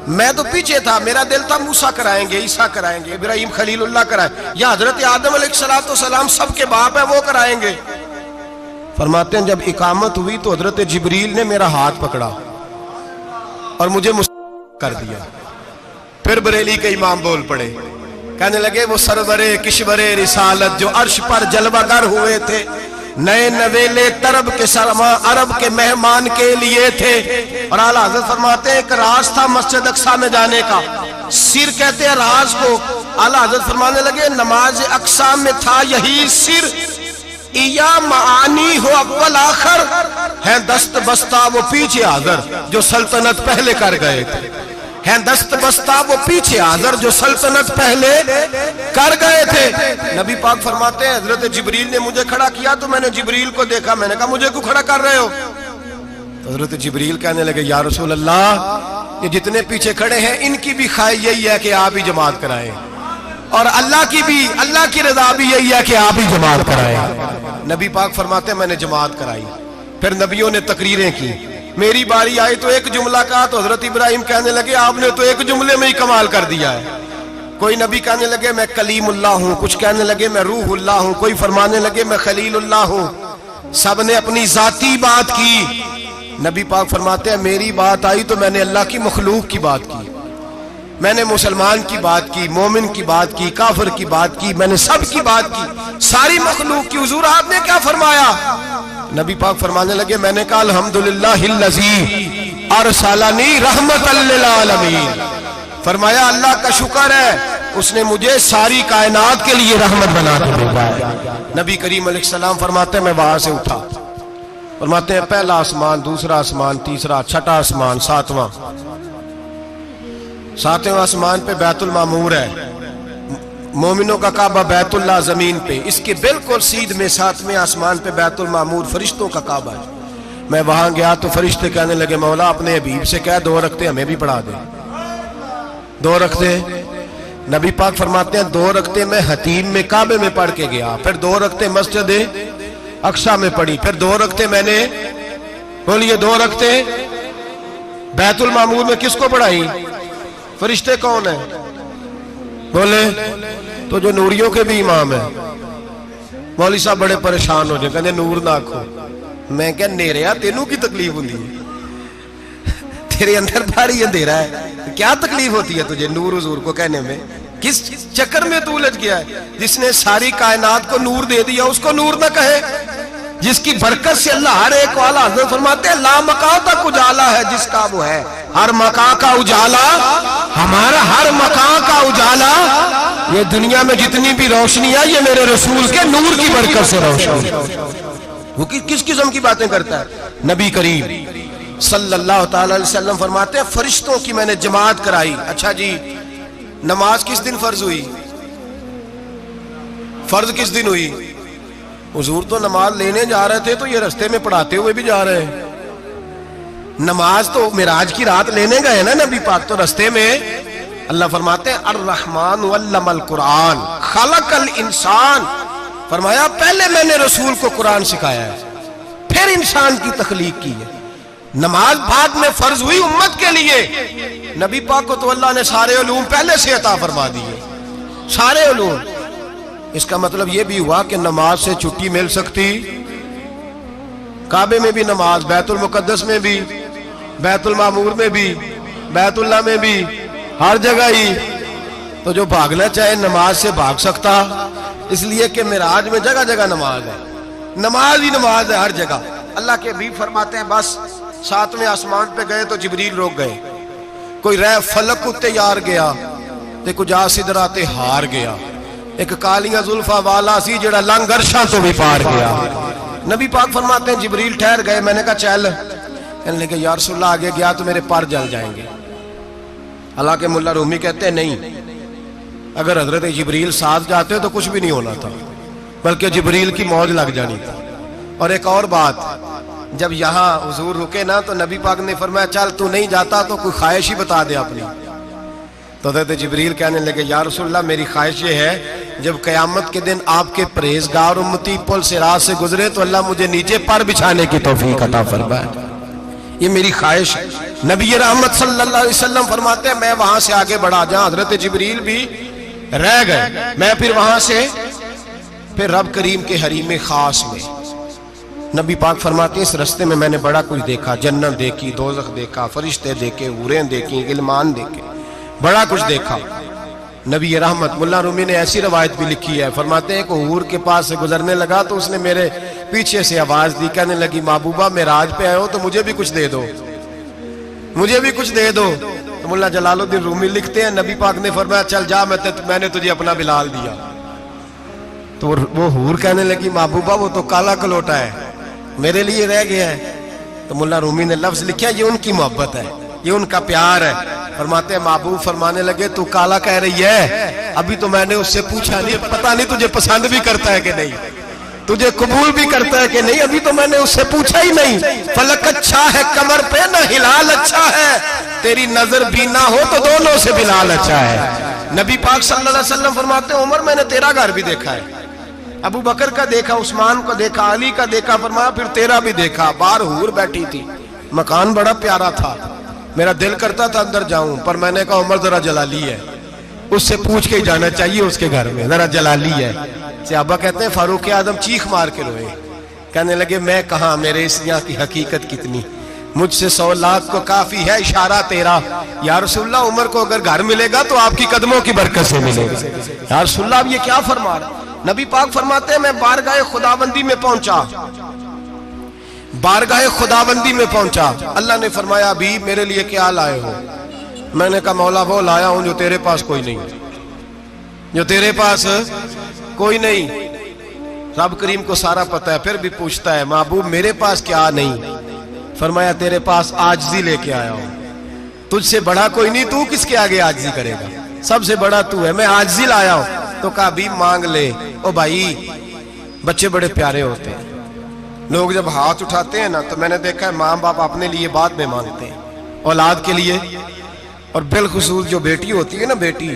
میں تو پیچھے تھا، میرا دل تھا موسیٰ کرائیں گے، عیسیٰ کرائیں گے، ابراہیم خلیل اللہ کرائیں، یا حضرت آدم علیہ السلام سب کے باپ ہیں وہ کرائیں گے۔ فرماتے ہیں جب اقامت ہوئی تو حضرت جبریل نے میرا ہاتھ پکڑا اور مجھے کر دیا۔ پھر بریلی کے امام بول پڑے، کہنے لگے وہ سرورے کشورے رسالت جو عرش پر جلوہ گر ہوئے تھے، نئے نویلے طرب کے سرما عرب کے مہمان کے لیے تھے۔ اور اعلیٰ حضرت فرماتے ہیں ایک راز تھا مسجد اقصی میں جانے کا، سر کہتے ہیں راز کو۔ اعلیٰ حضرت فرمانے لگے نماز اقصی میں تھا یہی سر، یا معانی ہو اول آخر، ہے دست بستہ وہ پیچھے حاضر جو سلطنت پہلے کر گئے تھے، ہیں دست بستہ وہ پیچھے حاضر جو سلطنت پہلے کر گئے تھے۔ نبی پاک فرماتے ہیں حضرت جبریل نے مجھے کھڑا کیا تو میں نے جبریل کو دیکھا، میں نے کہا مجھے کیوں کھڑا کر رہے ہو؟ حضرت جبریل کہنے لگے یا رسول اللہ یہ جتنے پیچھے کھڑے ہیں ان کی بھی خواہش یہی ہے کہ آپ ہی جماعت کرائیں، اور اللہ کی رضا بھی یہی ہے کہ آپ ہی جماعت کرائیں۔ نبی پاک فرماتے ہیں میں نے جماعت کرائی، پھر نبیوں نے تقریریں کی، میری باری آئی تو ایک جملہ کہا تو حضرت ابراہیم کہنے لگے آپ نے تو ایک جملے میں ہی کمال کر دیا ہے۔ کوئی نبی کہنے لگے میں کلیم اللہ ہوں، کچھ کہنے لگے میں روح اللہ ہوں، کوئی فرمانے لگے میں خلیل اللہ ہوں، سب نے اپنی ذاتی بات کی۔ نبی پاک فرماتے ہیں میری بات آئی تو میں نے اللہ کی مخلوق کی بات کی، میں نے مسلمان کی بات کی، مومن کی بات کی، کافر کی بات کی، میں نے سب کی بات کی، ساری مخلوق کی۔ حضور آپ نے کیا فرمایا؟ نبی پاک فرمانے لگے میں نے کہا الحمدللہ الذی ارسلنی رحمت للعالمین، فرمایا اللہ کا شکر ہے اس نے مجھے ساری کائنات کے لیے رحمت بنا کے بھیجا ہے۔ نبی کریم علیہ السلام فرماتے ہیں میں وہاں سے اٹھا، فرماتے ہیں پہلا آسمان، دوسرا آسمان، تیسرا، چھٹا آسمان، ساتواں آسمان پہ بیت المعمور ہے، مومنوں کا کعبہ بیت اللہ زمین پہ، اس کے بالکل سیدھ میں ساتویں آسمان پہ بیت المعمور فرشتوں کا کعبہ ہے۔ میں وہاں گیا تو فرشتے کہنے لگے مولا اپنے حبیب سے کہہ 2 رکعتیں ہمیں بھی پڑھا دے۔ 2 رکعتیں نبی پاک فرماتے ہیں 2 رکعتیں میں حتیم میں کعبے میں پڑھ کے گیا، پھر 2 رکعتیں مسجد اقصی میں پڑھی، پھر 2 رکعتیں میں نے بولیے 2 رکعتیں بیت المعمور میں کس کو پڑھائی؟ فرشتے کون ہیں بولے؟ تو جو نوریوں کے بھی امام ہیں۔ مولوی صاحب بڑے پریشان ہو جائے، کہنے نور نہ آکھو۔ میں کہ نیریا تینوں کی تکلیف ہوتی ہے، تیرے اندر بھاری اندھیرا ہے، کیا تکلیف ہوتی ہے تجھے نور حضور کو کہنے میں؟ کس چکر میں تو الجھ گیا ہے؟ جس نے ساری کائنات کو نور دے دیا اس کو نور نہ کہے؟ جس کی برکت سے اللہ ہر ایک والا، حضرت فرماتے ہیں لا مکان تک اجالا ہے جس کا وہ ہے، ہر مکان کا اجالا ہمارا، ہر مکان کا اجالا، یہ دنیا میں جتنی بھی روشنی ہے یہ میرے رسول کے نور کی برکت سے روشن۔ وہ کس قسم کی باتیں کرتا ہے؟ نبی کریم صلی اللہ تعالی علیہ وسلم فرماتے ہیں فرشتوں کی میں نے جماعت کرائی۔ اچھا جی نماز کس دن فرض ہوئی؟ فرض کس دن ہوئی؟ حضور تو نماز لینے جا رہے تھے تو یہ رستے میں پڑھاتے ہوئے بھی جا رہے ہیں۔ نماز تو معراج کی رات لینے گئے نا نبی پاک، تو رستے میں اللہ فرماتے ہیں الرحمن علم القرآن خلق الانسان، فرمایا پہلے میں نے رسول کو قرآن سکھایا ہے پھر انسان کی تخلیق کی ہے۔ نماز بعد میں فرض ہوئی امت کے لیے، نبی پاک کو تو اللہ نے سارے علوم پہلے سے عطا فرما دیے، سارے علوم۔ اس کا مطلب یہ بھی ہوا کہ نماز سے چھٹی مل سکتی، کعبے میں بھی نماز، بیت المقدس میں بھی، بیت المعمور میں بھی، بیت اللہ میں بھی، ہر جگہ ہی۔ تو جو بھاگنا چاہے نماز سے بھاگ سکتا، اس لیے کہ معراج میں جگہ جگہ نماز ہے، نماز ہی نماز ہے ہر جگہ۔ اللہ کے حبیب فرماتے ہیں بس 7ویں آسمان پہ گئے تو جبریل روک گئے، کوئی رہ فلک اتے یار گیا تے کچھ سدراتے ہار گیا، ایک کالیاں زلفا والا سی جڑا لنگ عرشاں تو بھی پار گیا۔ نبی پاک فرماتے ہیں جبریل ٹھہر گئے، میں نے کہا چل، کہنے لگے یا رسول اللہ آگے گیا تو میرے پر جل جائیں گے۔ حالانکہ ملا رومی کہتے ہیں نہیں، اگر حضرت جبریل ساتھ جاتے تو کچھ بھی نہیں ہونا تھا، بلکہ جبریل کی موج لگ جانی تھی۔ اور ایک اور بات، جب یہاں حضور رکے نا تو نبی پاک نے فرمایا چل تو نہیں جاتا تو کوئی خواہش ہی بتا دے اپنی۔ تو حضرت جبریل کہنے لگے یا رسول اللہ میری خواہش یہ ہے جب قیامت کے دن آپ کے پرہیزگار امتی پل سے راہ سے گزرے تو اللہ مجھے نیچے پر بچھانے کی توفیق عطا فرمائے، یہ میری خواہش ہے۔ نبی رحمت صلی اللہ علیہ وسلم فرماتے ہیں میں وہاں سے آگے بڑھا جاؤں، حضرت جبریل بھی رہ گئے، میں پھر وہاں سے پھر رب کریم کے حریم خاص میں۔ نبی پاک فرماتے ہیں اس رستے میں نے بڑا کچھ دیکھا، جنت دیکھی، دوزخ دیکھا، فرشتے دیکھے، حوریں دیکھی، غلمان دیکھے، بڑا کچھ دیکھا۔ نبی رحمت ملا رومی نے ایسی روایت بھی لکھی ہے، فرماتے ہیں کہ حور کے پاس سے گزرنے لگا تو اس نے میرے پیچھے سے آواز دی، کہنے لگی محبوبہ معراج پہ آئے ہو تو مجھے بھی کچھ دے دو، مجھے بھی کچھ دے دو۔ تو ملا جلال الدین رومی لکھتے ہیں نبی پاک نے فرمایا چل جا میں نے تجھے اپنا بلال دیا۔ تو وہ حور کہنے لگی محبوبہ وہ تو کالا کلوٹا ہے، میرے لیے رہ گیا ہے۔ تو ملا رومی نے لفظ لکھا یہ ان کی محبت ہے، یہ ان کا پیار ہے۔ فرماتے ہیں محبوب فرمانے لگے تو کالا کہہ رہی ہے، ابھی تو میں نے اس سے پوچھا نہیں، پتہ نہیں تجھے پسند بھی کرتا ہے کہ نہیں، تجھے قبول بھی کرتا ہے کہ نہیں، ابھی تو میں نے اس سے پوچھا ہی نہیں۔ فلک اچھا ہے کمر پہ نہ ہلال اچھا ہے، تیری نظر بھی نہ ہو تو دونوں سے بلال اچھا ہے۔ نبی پاک صلی اللہ علیہ وسلم فرماتے ہیں عمر میں نے تیرا گھر بھی دیکھا ہے، ابو بکر کا دیکھا، عثمان کو دیکھا، علی کا دیکھا، فرمایا پھر تیرا بھی دیکھا، باہر حور بیٹھی تھی، مکان بڑا پیارا تھا، میرا دل کرتا تھا اندر جاؤں، پر میں نے کہا عمر ذرا جلالی ہے، اس سے پوچھ کے ہی جانا چاہیے اس کے گھر میں، ذرا جلالی ہے۔ صحابہ کہتے ہیں فاروق اعظم چیخ مار کے روئے، کہنے لگے میں کہاں، میرے اس یہاں کی حقیقت کتنی، مجھ سے 100 لاکھ کو کافی ہے اشارہ تیرا۔ یا رسول اللہ عمر کو اگر گھر ملے گا تو آپ کی قدموں کی برکت سے ملے گا۔ یا رسول اللہ اب یہ کیا فرما رہا؟ نبی پاک فرماتے ہیں میں بارگاہ خداوندی میں پہنچا، بارگاہ خداوندی میں پہنچا، اللہ نے فرمایا ابھی میرے لیے کیا لائے ہو؟ میں نے کہا مولا وہ لایا ہوں جو تیرے پاس کوئی نہیں، جو تیرے پاس کوئی نہیں۔ رب کریم کو سارا پتہ ہے، پھر بھی پوچھتا ہے محبوب میرے پاس کیا نہیں؟ فرمایا تیرے پاس عاجزی لے کے آیا ہوں، تجھ سے بڑا کوئی نہیں، تو کس کے آگے عاجزی کرے گا، سب سے بڑا تو ہے، میں عاجزی لایا ہوں۔ تو کہا بھی مانگ لے۔ او بھائی بچے بڑے پیارے ہوتے ہیں، لوگ جب ہاتھ اٹھاتے ہیں نا تو میں نے دیکھا ہے ماں باپ اپنے لیے بعد میں مانگتے ہیں اولاد کے لیے، اور بالخصوص جو بیٹی ہوتی ہے نا، بیٹی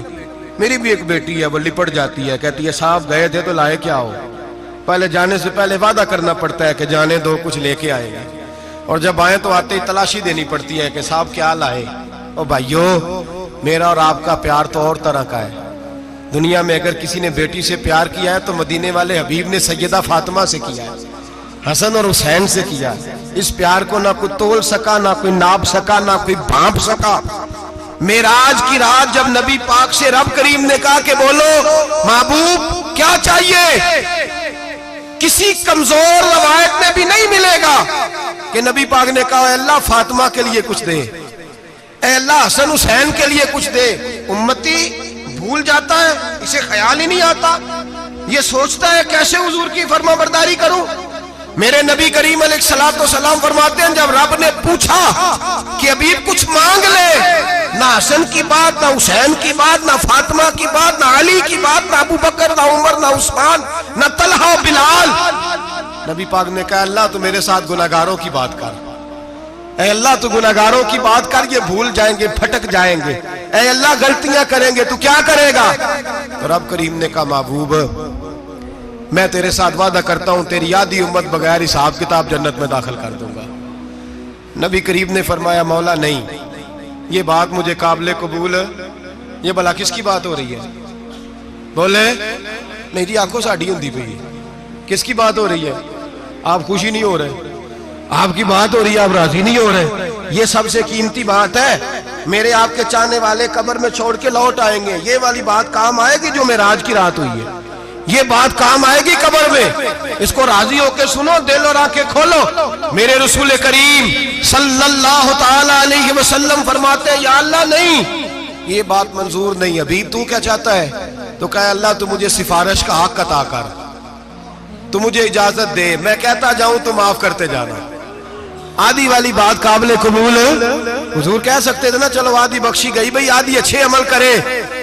میری بھی ایک بیٹی ہے، وہ لپٹ جاتی ہے، کہتی ہے صاحب گئے تھے تو لائے کیا ہو؟ پہلے جانے سے پہلے وعدہ کرنا پڑتا ہے کہ جانے دو کچھ لے کے آئے گا، اور جب آئیں تو آتے ہی تلاشی دینی پڑتی ہے کہ صاحب کیا لائے۔ او بھائیو میرا اور آپ کا پیار تو اور طرح کا ہے، دنیا میں اگر کسی نے بیٹی سے پیار کیا ہے تو مدینے والے حبیب نے سیدہ فاطمہ سے کیا ہے، حسن اور حسین سے کیا ہے۔ اس پیار کو نہ کوئی تول سکا، نہ کوئی ناپ سکا، نہ کوئی بھانپ سکا۔ معراج کی رات جب نبی پاک سے رب کریم نے کہا کہ بولو محبوب کیا چاہیے، کسی کمزور روایت میں بھی نہیں ملے گا کہ نبی پاک نے کہا اے اللہ فاطمہ کے لیے کچھ دے، اے اللہ حسن حسین کے لیے کچھ دے۔ امتی بھول جاتا ہے، اسے خیال ہی نہیں آتا، یہ سوچتا ہے کیسے حضور کی فرما برداری کروں۔ میرے نبی کریم علیہ السلام فرماتے ہیں جب رب نے پوچھا کہ ابھی کچھ مانگ لے، نہ حسن کی بات، نہ حسین کی بات، نہ فاطمہ کی بات، نہ علی کی بات، نہ ابو بکر، نہ عمر، نہ عثمان، نہ طلحہ، بلال، نبی پاک نے کہا اللہ تو میرے ساتھ گناہگاروں کی بات کر، اے اللہ تو گناہگاروں کی بات کر، یہ بھول جائیں گے، پھٹک جائیں گے، اے اللہ غلطیاں کریں گے تو کیا کرے گا؟ تو رب کریم نے کہا محبوب میں تیرے ساتھ وعدہ کرتا ہوں تیری آدھی امت بغیر حساب کتاب جنت میں داخل کر دوں گا۔ نبی کریم نے فرمایا مولا نہیں، یہ بات مجھے قابل قبول، یہ بھلا کس کی بات ہو رہی ہے؟ بولے نہیں جی آنکھوں ساڑھی ہوندی پئی ہے، کس کی بات ہو رہی ہے؟ آپ خوشی نہیں ہو رہے، آپ کی بات ہو رہی ہے، آپ راضی نہیں ہو رہے۔ یہ سب سے قیمتی بات ہے، میرے آپ کے چاہنے والے قبر میں چھوڑ کے لوٹ آئیں گے، یہ والی بات کام آئے گی جو معراج کی رات ہوئی ہے، یہ بات کام آئے گی قبر میں، اس کو راضی ہو کے سنو، دل اور آنکھیں کھولو۔ میرے رسول کریم صلی اللہ تعالی علیہ وسلم فرماتے ہیں یا اللہ نہیں، یہ بات منظور نہیں، ابھی تو کیا چاہتا ہے؟ تو کہا اللہ تو مجھے سفارش کا حق عطا کر، تو مجھے اجازت دے، میں کہتا جاؤں تو معاف کرتے جانا۔ آدھی والی بات قابل قبول، حضور کہہ سکتے تھے نا چلو آدھی بخشی گئی بھئی آدھی اچھے عمل کرے،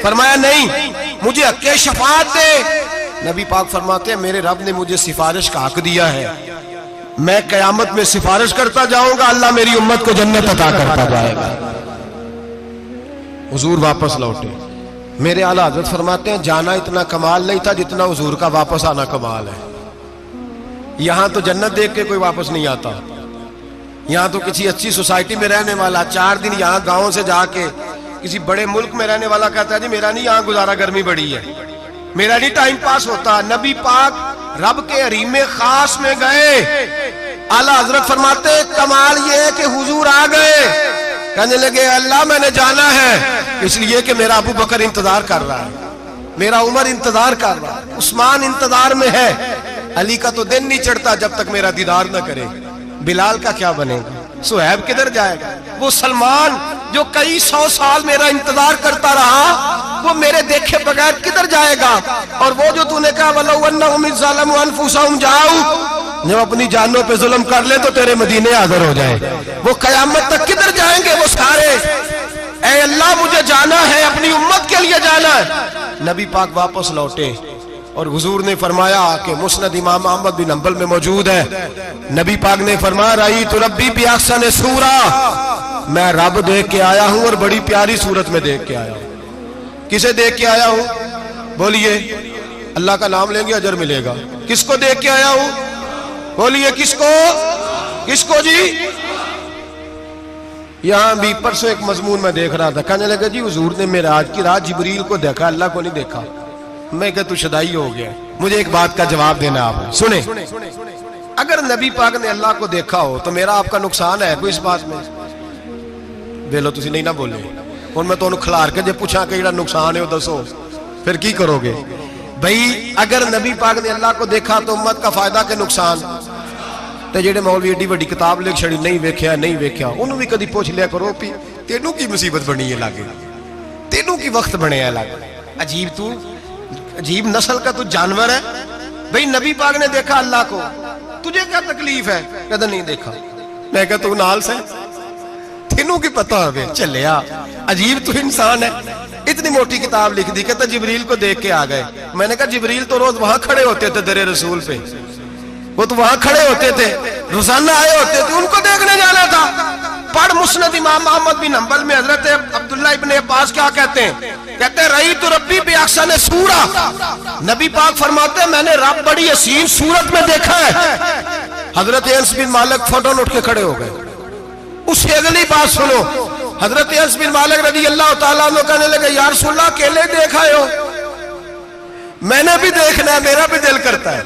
فرمایا نہیں مجھے حق شفاعت دے۔ نبی پاک فرماتے ہیں میرے رب نے مجھے سفارش کا حق دیا ہے، میں قیامت میں سفارش کرتا جاؤں گا، اللہ میری امت کو جنت عطا کرتا جائے گا۔ حضور واپس لوٹے، میرے اعلیٰ حضرت فرماتے ہیں جانا اتنا کمال نہیں تھا جتنا حضور کا واپس آنا کمال ہے۔ یہاں تو جنت دیکھ کے کوئی واپس نہیں آتا، یہاں تو کسی اچھی سوسائٹی میں رہنے والا 4 دن یہاں گاؤں سے جا کے کسی بڑے ملک میں رہنے والا کہتا ہے جی میرا نہیں یہاں گزارا، گرمی بڑی ہے، میرا نہیں ٹائم پاس ہوتا۔ نبی پاک رب کے حریم خاص میں گئے، اعلیٰ حضرت فرماتے ہیں کمال یہ ہے کہ حضور آ گئے، کہنے لگے اللہ میں نے جانا ہے، اس لیے کہ میرا ابو بکر انتظار کر رہا ہے، میرا عمر انتظار کر رہا ہے، عثمان انتظار میں ہے، علی کا تو دن نہیں چڑھتا جب تک میرا دیدار نہ کرے، بلال کا کیا بنے گا، صہیب کدھر جائے گا، وہ سلمان جو کئی 100 سال میرا انتظار کرتا رہا وہ میرے دیکھے بغیر کدھر جائے گا، اور وہ جو تو نے کہا وَلَوْ أَنَّهُمْ إِذْ ظَلَمُوا أَنفُسَهُمْ جَاءُوا، جب اپنی جانوں پہ ظلم کر لے تو تیرے مدینے حاضر ہو جائے، وہ قیامت تک کدھر جائیں گے وہ سارے، اے اللہ مجھے جانا ہے، اپنی امت کے لیے جانا ہے۔ نبی پاک واپس لوٹے اور حضور نے فرمایا کہ مسند امام احمد بن حنبل میں موجود ہے، نبی پاک نے فرمایا رأیت ربی بأحسن صورہ، میں رب دیکھ کے آیا ہوں اور بڑی پیاری صورت میں دیکھ کے آیا ہوں۔ کسے دیکھ کے آیا ہوں؟ بولیے، اللہ کا نام لیں گے اجر ملے گا۔ کس کو دیکھ کے آیا ہوں؟ بولیے کس کو؟ کس کو جی؟ یہاں بھی پرسوں ایک مضمون میں دیکھ رہا تھا، کہنے لگا جی حضور نے معراج کی رات جبریل کو دیکھا، اللہ کو نہیں دیکھا۔ میں کہا تو شدائی ہو گیا۔ مجھے ایک بات کا جواب دینا آپ سنیں، اگر نبی پاک نے اللہ کو دیکھا ہو تو میرا آپ کا نقصان ہے کوئی اس بات میں؟ بولو تسی نہیں نہ بولے، اور میں تو انہوں کھلار کے جے پوچھا کہ جڑا نقصان ہے وہ دسو، پھر کی کرو گے؟ بھئی اگر نبی پاک نے اللہ کو دیکھا تو امت کا فائدہ کہ نقصان؟ تے جڑے مولوی ایڈی وڈی کتاب لکھ چھڑی نہیں ویکھیا نہیں ویکھیا، انہوں بھی کدی پوچھ لیا کرو پی تینوں کی مصیبت بنی ہے لاگے، تینوں کی وقت بنے ہے لاگے، عجیب نسل کا تو جانور ہے۔ بھئی نبی پاک نے دیکھا اللہ کو، تجھے کیا تکلیف ہے؟ کہتا نہیں دیکھا۔ میں کہا تو نال سے تینوں کی پتہ ہوئے چلیا، عجیب تو انسان ہے۔ اتنی موٹی کتاب لکھ دی، کہتا جبریل کو دیکھ کے آ گئے۔ میں نے کہا جبریل تو روز وہاں کھڑے ہوتے تھے در رسول پہ، وہ تو وہاں کھڑے ہوتے تھے، روزانہ آئے ہوتے تھے، ان کو دیکھنے جانا تھا۔ پڑھ مسند امام احمد بن حنبل میں حضرت عبداللہ ابن عباس کیا کہتے ہیں؟ کہتے ہیں رأیت ربی بأحسن صورہ، نبی پاک فرماتے ہیں میں نے رب بڑی حسین صورت میں دیکھا ہے۔ حضرت انس بن مالک فوٹون اٹھ کے کھڑے ہو گئے۔ اس سے اگلی بات سنو، حضرت انس بن مالک رضی اللہ تعالیٰ عنہ کہنے لگے یا رسول اللہ اکیلے دیکھا ہو؟ میں نے بھی دیکھنا ہے، میرا بھی دل کرتا ہے۔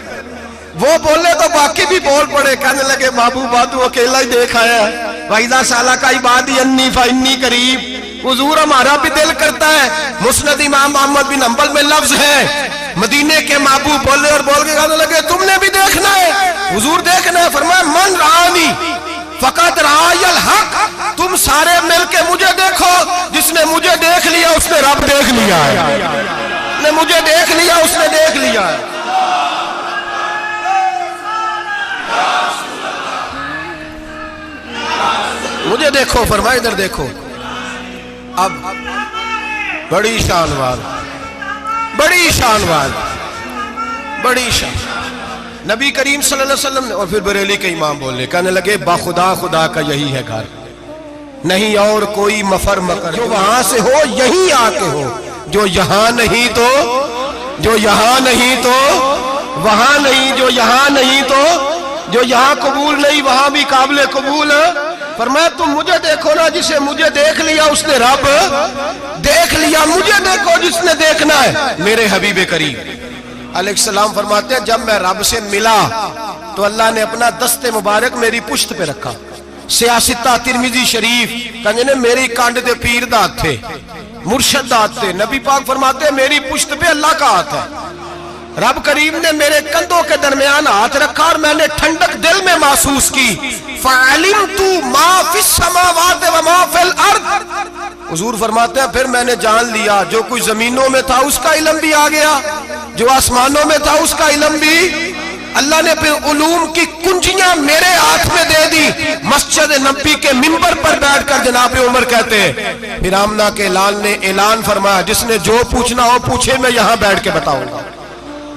وہ بولے تو باقی بھی بول پڑے، کہنے لگے محبوبہ تو اکیلا ہی دیکھ آیا ہے۔ وَإِذَا سَأَلَكَ عِبَادِي عَنِّي فَإِنِّي قَرِيبٌ، حضور ہمارا بھی دل کرتا ہے۔ مسند امام احمد بن حنبل میں لفظ ہے، مدینے کے محبوب بولے اور بول کے کہنے لگے تم نے بھی دیکھنا ہے؟ حضور دیکھنا ہے۔ فرمایا من رآنی فقط رآی الحق، تم سارے مل کے مجھے دیکھو، جس نے مجھے دیکھ لیا اس نے رب دیکھ لیا ہے، جس نے مجھے دیکھ لیا اس نے دیکھ لیا ہے۔ مجھے دیکھو، فرمائے ادھر دیکھو۔ اب بڑی شان وار، بڑی شان وار، بڑی شان نبی کریم صلی اللہ علیہ وسلم نے، اور پھر بریلی کے امام بولے، کہنے لگے با خدا خدا کا یہی ہے گھر، نہیں اور کوئی مفر مکر، جو وہاں سے ہو یہی آ کے ہو، جو یہاں نہیں تو، جو یہاں نہیں تو وہاں نہیں، جو یہاں نہیں تو جو یہاں قبول نہیں وہاں بھی قابل قبول ہے۔ فرمایا تم مجھے دیکھو نا، جسے مجھے دیکھ لیا اس نے رب دیکھ لیا، مجھے دیکھو جس نے دیکھنا ہے میرے حبیب کریم علیہ السلام۔ فرماتے ہیں جب میں رب سے ملا تو اللہ نے اپنا دست مبارک میری پشت پہ رکھا۔ سیاستہ ترمذی شریف کہنے نے میری کانڈ دے پیر دات تھے، مرشد دات تھے۔ نبی پاک فرماتے ہیں میری پشت پہ اللہ کا ہاتھ ہے، رب کریم نے میرے کندھوں کے درمیان ہاتھ رکھا اور میں نے ٹھنڈک دل میں محسوس کی۔ فَعَلِمْتُ مَا فِي السَّمَاوَاتِ وَمَا فِي الْأَرْضِ، حضور فرماتے ہیں پھر میں نے جان لیا جو کچھ زمینوں میں تھا اس کا علم بھی آ گیا، جو آسمانوں میں تھا اس کا علم بھی۔ اللہ نے پھر علوم کی کنجیاں میرے ہاتھ میں دے دی۔ مسجد نبی کے منبر پر بیٹھ کر جناب عمر کہتے ہیں پھر آمنہ کے لال نے اعلان فرمایا جس نے جو پوچھنا ہو پوچھے، میں یہاں بیٹھ کے بتاؤں گا۔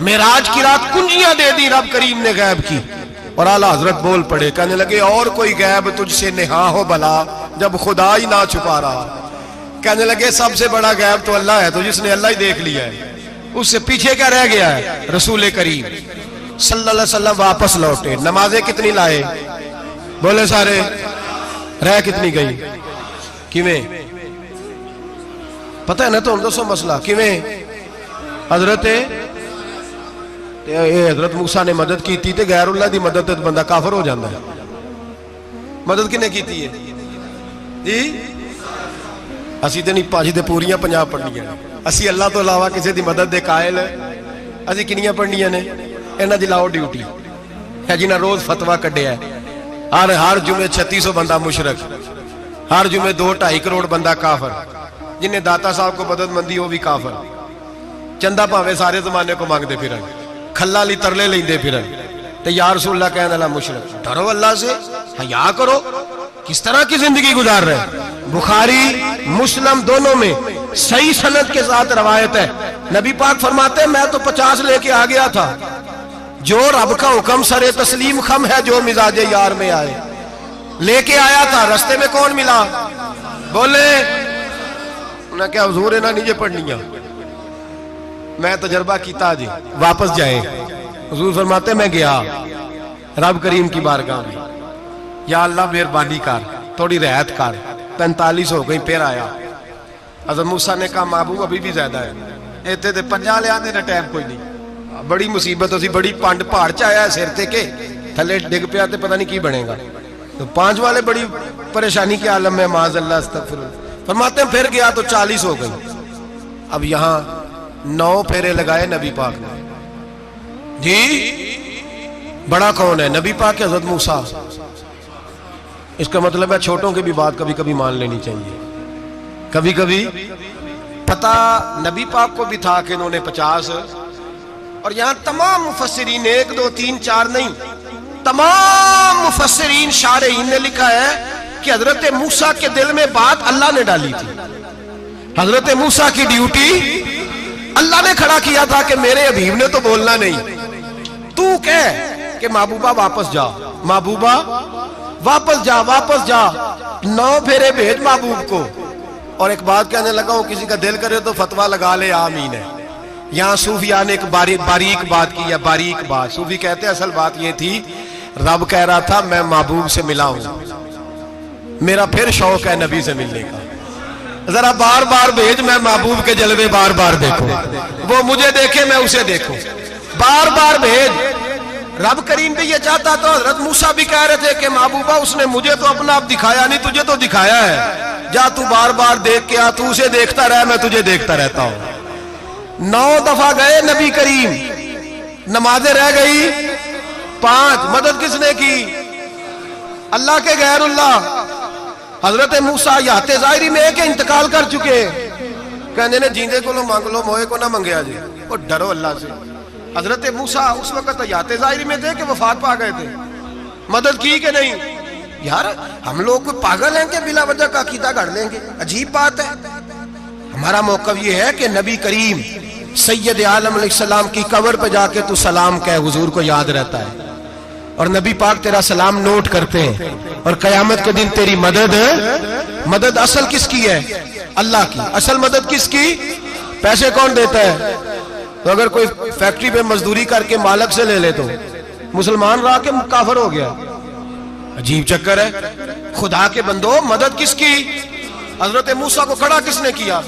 معراج کی رات کنجیاں دے دی رب کریم نے غیب کی، اور اعلیٰ حضرت بول پڑے، کہنے لگے اور کوئی غیب تجھ سے نہا ہو بھلا جب خدا ہی نہ چھپا رہا۔ کہنے لگے سب سے بڑا غیب تو اللہ ہے، تو جس نے اللہ ہی دیکھ لیا ہے اس سے پیچھے کیا رہ گیا ہے؟ رسول کریم صلی اللہ علیہ وسلم واپس لوٹے، نمازیں کتنی لائے؟ بولے سارے، رہ کتنی گئی؟ کیویں پتہ ہے نا؟ تو ہم دوسو مسئلہ کیویں حضرت موسیٰ نے مدد کی تھی تے غیر اللہ دی مدد تے بندہ کافر ہو جاندہ ہے۔ مدد کنے کی تھی ہے جی؟ اسی تے نہیں پاجی تے پوریاں پنجاب پڑھنیاں، اسی اللہ تو علاوہ کسی دی مدد دے قائل ہے، اسی کنیاں پڑھنیاں نے؟ انہاں دی لاؤ ڈیوٹی ہے جنہاں روز فتویٰ کڈے ہے، ہر جمعے 3600 بندہ مشرک، ہر جمعے 2-2.5 کروڑ بندہ کافر، جنہیں داتا صاحب کو مدد مندی ہو بھی کافر، چندہ پاوے سارے زمانے کو مانگ دے پھر کھلا لی ترلے لیں دے پھر تے یا رسول اللہ کہنے اللہ مشرک۔ ڈرو اللہ سے، حیا کرو، کس طرح کی زندگی گزار رہے؟ بخاری مسلم دونوں میں صحیح سند کے ساتھ روایت ہے، نبی پاک فرماتے ہیں میں تو 50 لے کے آ گیا تھا، جو رب کا حکم سرے تسلیم خم ہے جو مزاج یار میں آئے۔ لے کے آیا تھا، رستے میں کون ملا؟ بولے انہیں کیا حضور انہیں نیچے پڑھنی ہے، میں تجربہ کیتا جی، واپس جائیں۔ حضور فرماتے میں گیا رب کریم کی بارگاہ میں، یا اللہ مہربانی کر، تھوڑی رعایت کر، 45 ہو گئی، پھر آیا۔ حضرت موسیٰ نے کہا محبوب ابھی بھی زیادہ ہے، ایتھے تے 50 لے آنے ٹائم کوئی نہیں، بڑی مصیبت ہوسی، بڑی پانڈ پہاڑ چایا ہے سر تے کے تھلے ڈگ پیا تے پتہ نہیں کی بنے گا، تو 5 والے بڑی پریشانی کے عالم میں، معاذ اللہ استغفر اللہ۔ فرماتے ہیں پھر گیا تو 40 ہو گئی۔ اب یہاں 9 پھیرے لگائے نبی پاک نے، جی بڑا کون ہے؟ نبی پاک کے حضرت موسیٰ۔ اس کا مطلب ہے چھوٹوں کی بھی بات کبھی کبھی مان لینی چاہیے، کبھی کبھی پتہ نبی پاک کو بھی تھا کہ انہوں نے 50، اور یہاں تمام مفسرین 1 2 3 4 نہیں، تمام مفسرین شارحین نے لکھا ہے کہ حضرت موسیٰ کے دل میں بات اللہ نے ڈالی تھی۔ حضرت موسیٰ کی ڈیوٹی اللہ نے کھڑا کیا تھا کہ میرے حبیب نے تو بولنا نہیں، تو کہہ کہ محبوبہ واپس جا، محبوبہ واپس جا، واپس جا، 9 پھیرے بھیج محبوب کو۔ اور ایک بات کہنے لگا ہوں، کسی کا دل کرے تو فتویٰ لگا لے، آمین ہے۔ یہاں صوفیاء نے ایک باریک بات کی ہے، باریک بات۔ صوفی کہتے ہیں اصل بات یہ تھی، رب کہہ رہا تھا میں محبوب سے ملا ہوں، میرا پھر شوق ہے نبی سے ملنے کا، ذرا بار بار بھیج، میں محبوب کے جلوے بار بار دیکھوں، وہ مجھے دیکھے میں اسے دیکھوں، بار بار بھیج۔ رب کریم بھی یہ چاہتا تو حضرت موسیٰ بھی کہہ رہے تھے کہ محبوبہ اس نے مجھے تو اپنا آپ دکھایا نہیں، تجھے تو دکھایا ہے، جا تو بار بار دیکھ کے آ، تو اسے دیکھتا رہ، میں تجھے دیکھتا رہتا ہوں۔ 9 دفعہ گئے نبی کریم، نمازیں رہ گئی 5، مدد کس نے کی؟ اللہ کے غیر اللہ۔ حضرت موسیٰ یات ظاہری میں کہ انتقال کر چکے، کہنے نے جیندے کو لو مانگ لو، موئے کو نہ منگیا جی، اور ڈرو اللہ سے۔ حضرت موسیٰ اس وقت یات ظاہری میں تھے کہ وفات پا گئے تھے، مدد کی کہ نہیں؟ یار ہم لوگ کوئی پاگل ہیں کہ بلا وجہ کا عقیدہ گھڑ لیں گے؟ عجیب بات ہے۔ ہمارا موقف یہ ہے کہ نبی کریم سید عالم علیہ السلام کی قبر پہ جا کے تو سلام کہے، حضور کو یاد رہتا ہے، اور نبی پاک تیرا سلام نوٹ کرتے ہیں، اور قیامت کے دن تیری مدد اصل کس کی ہے؟ اللہ کی۔ اصل مدد کس کی؟ پیسے کون دیتا ہے؟ تو اگر کوئی فیکٹری پہ مزدوری کر کے مالک سے لے لے تو مسلمان رہا کہ کافر ہو گیا؟ عجیب چکر ہے۔ خدا کے بندو، مدد کس کی؟ حضرت موسیٰ کو کھڑا کس نے کیا؟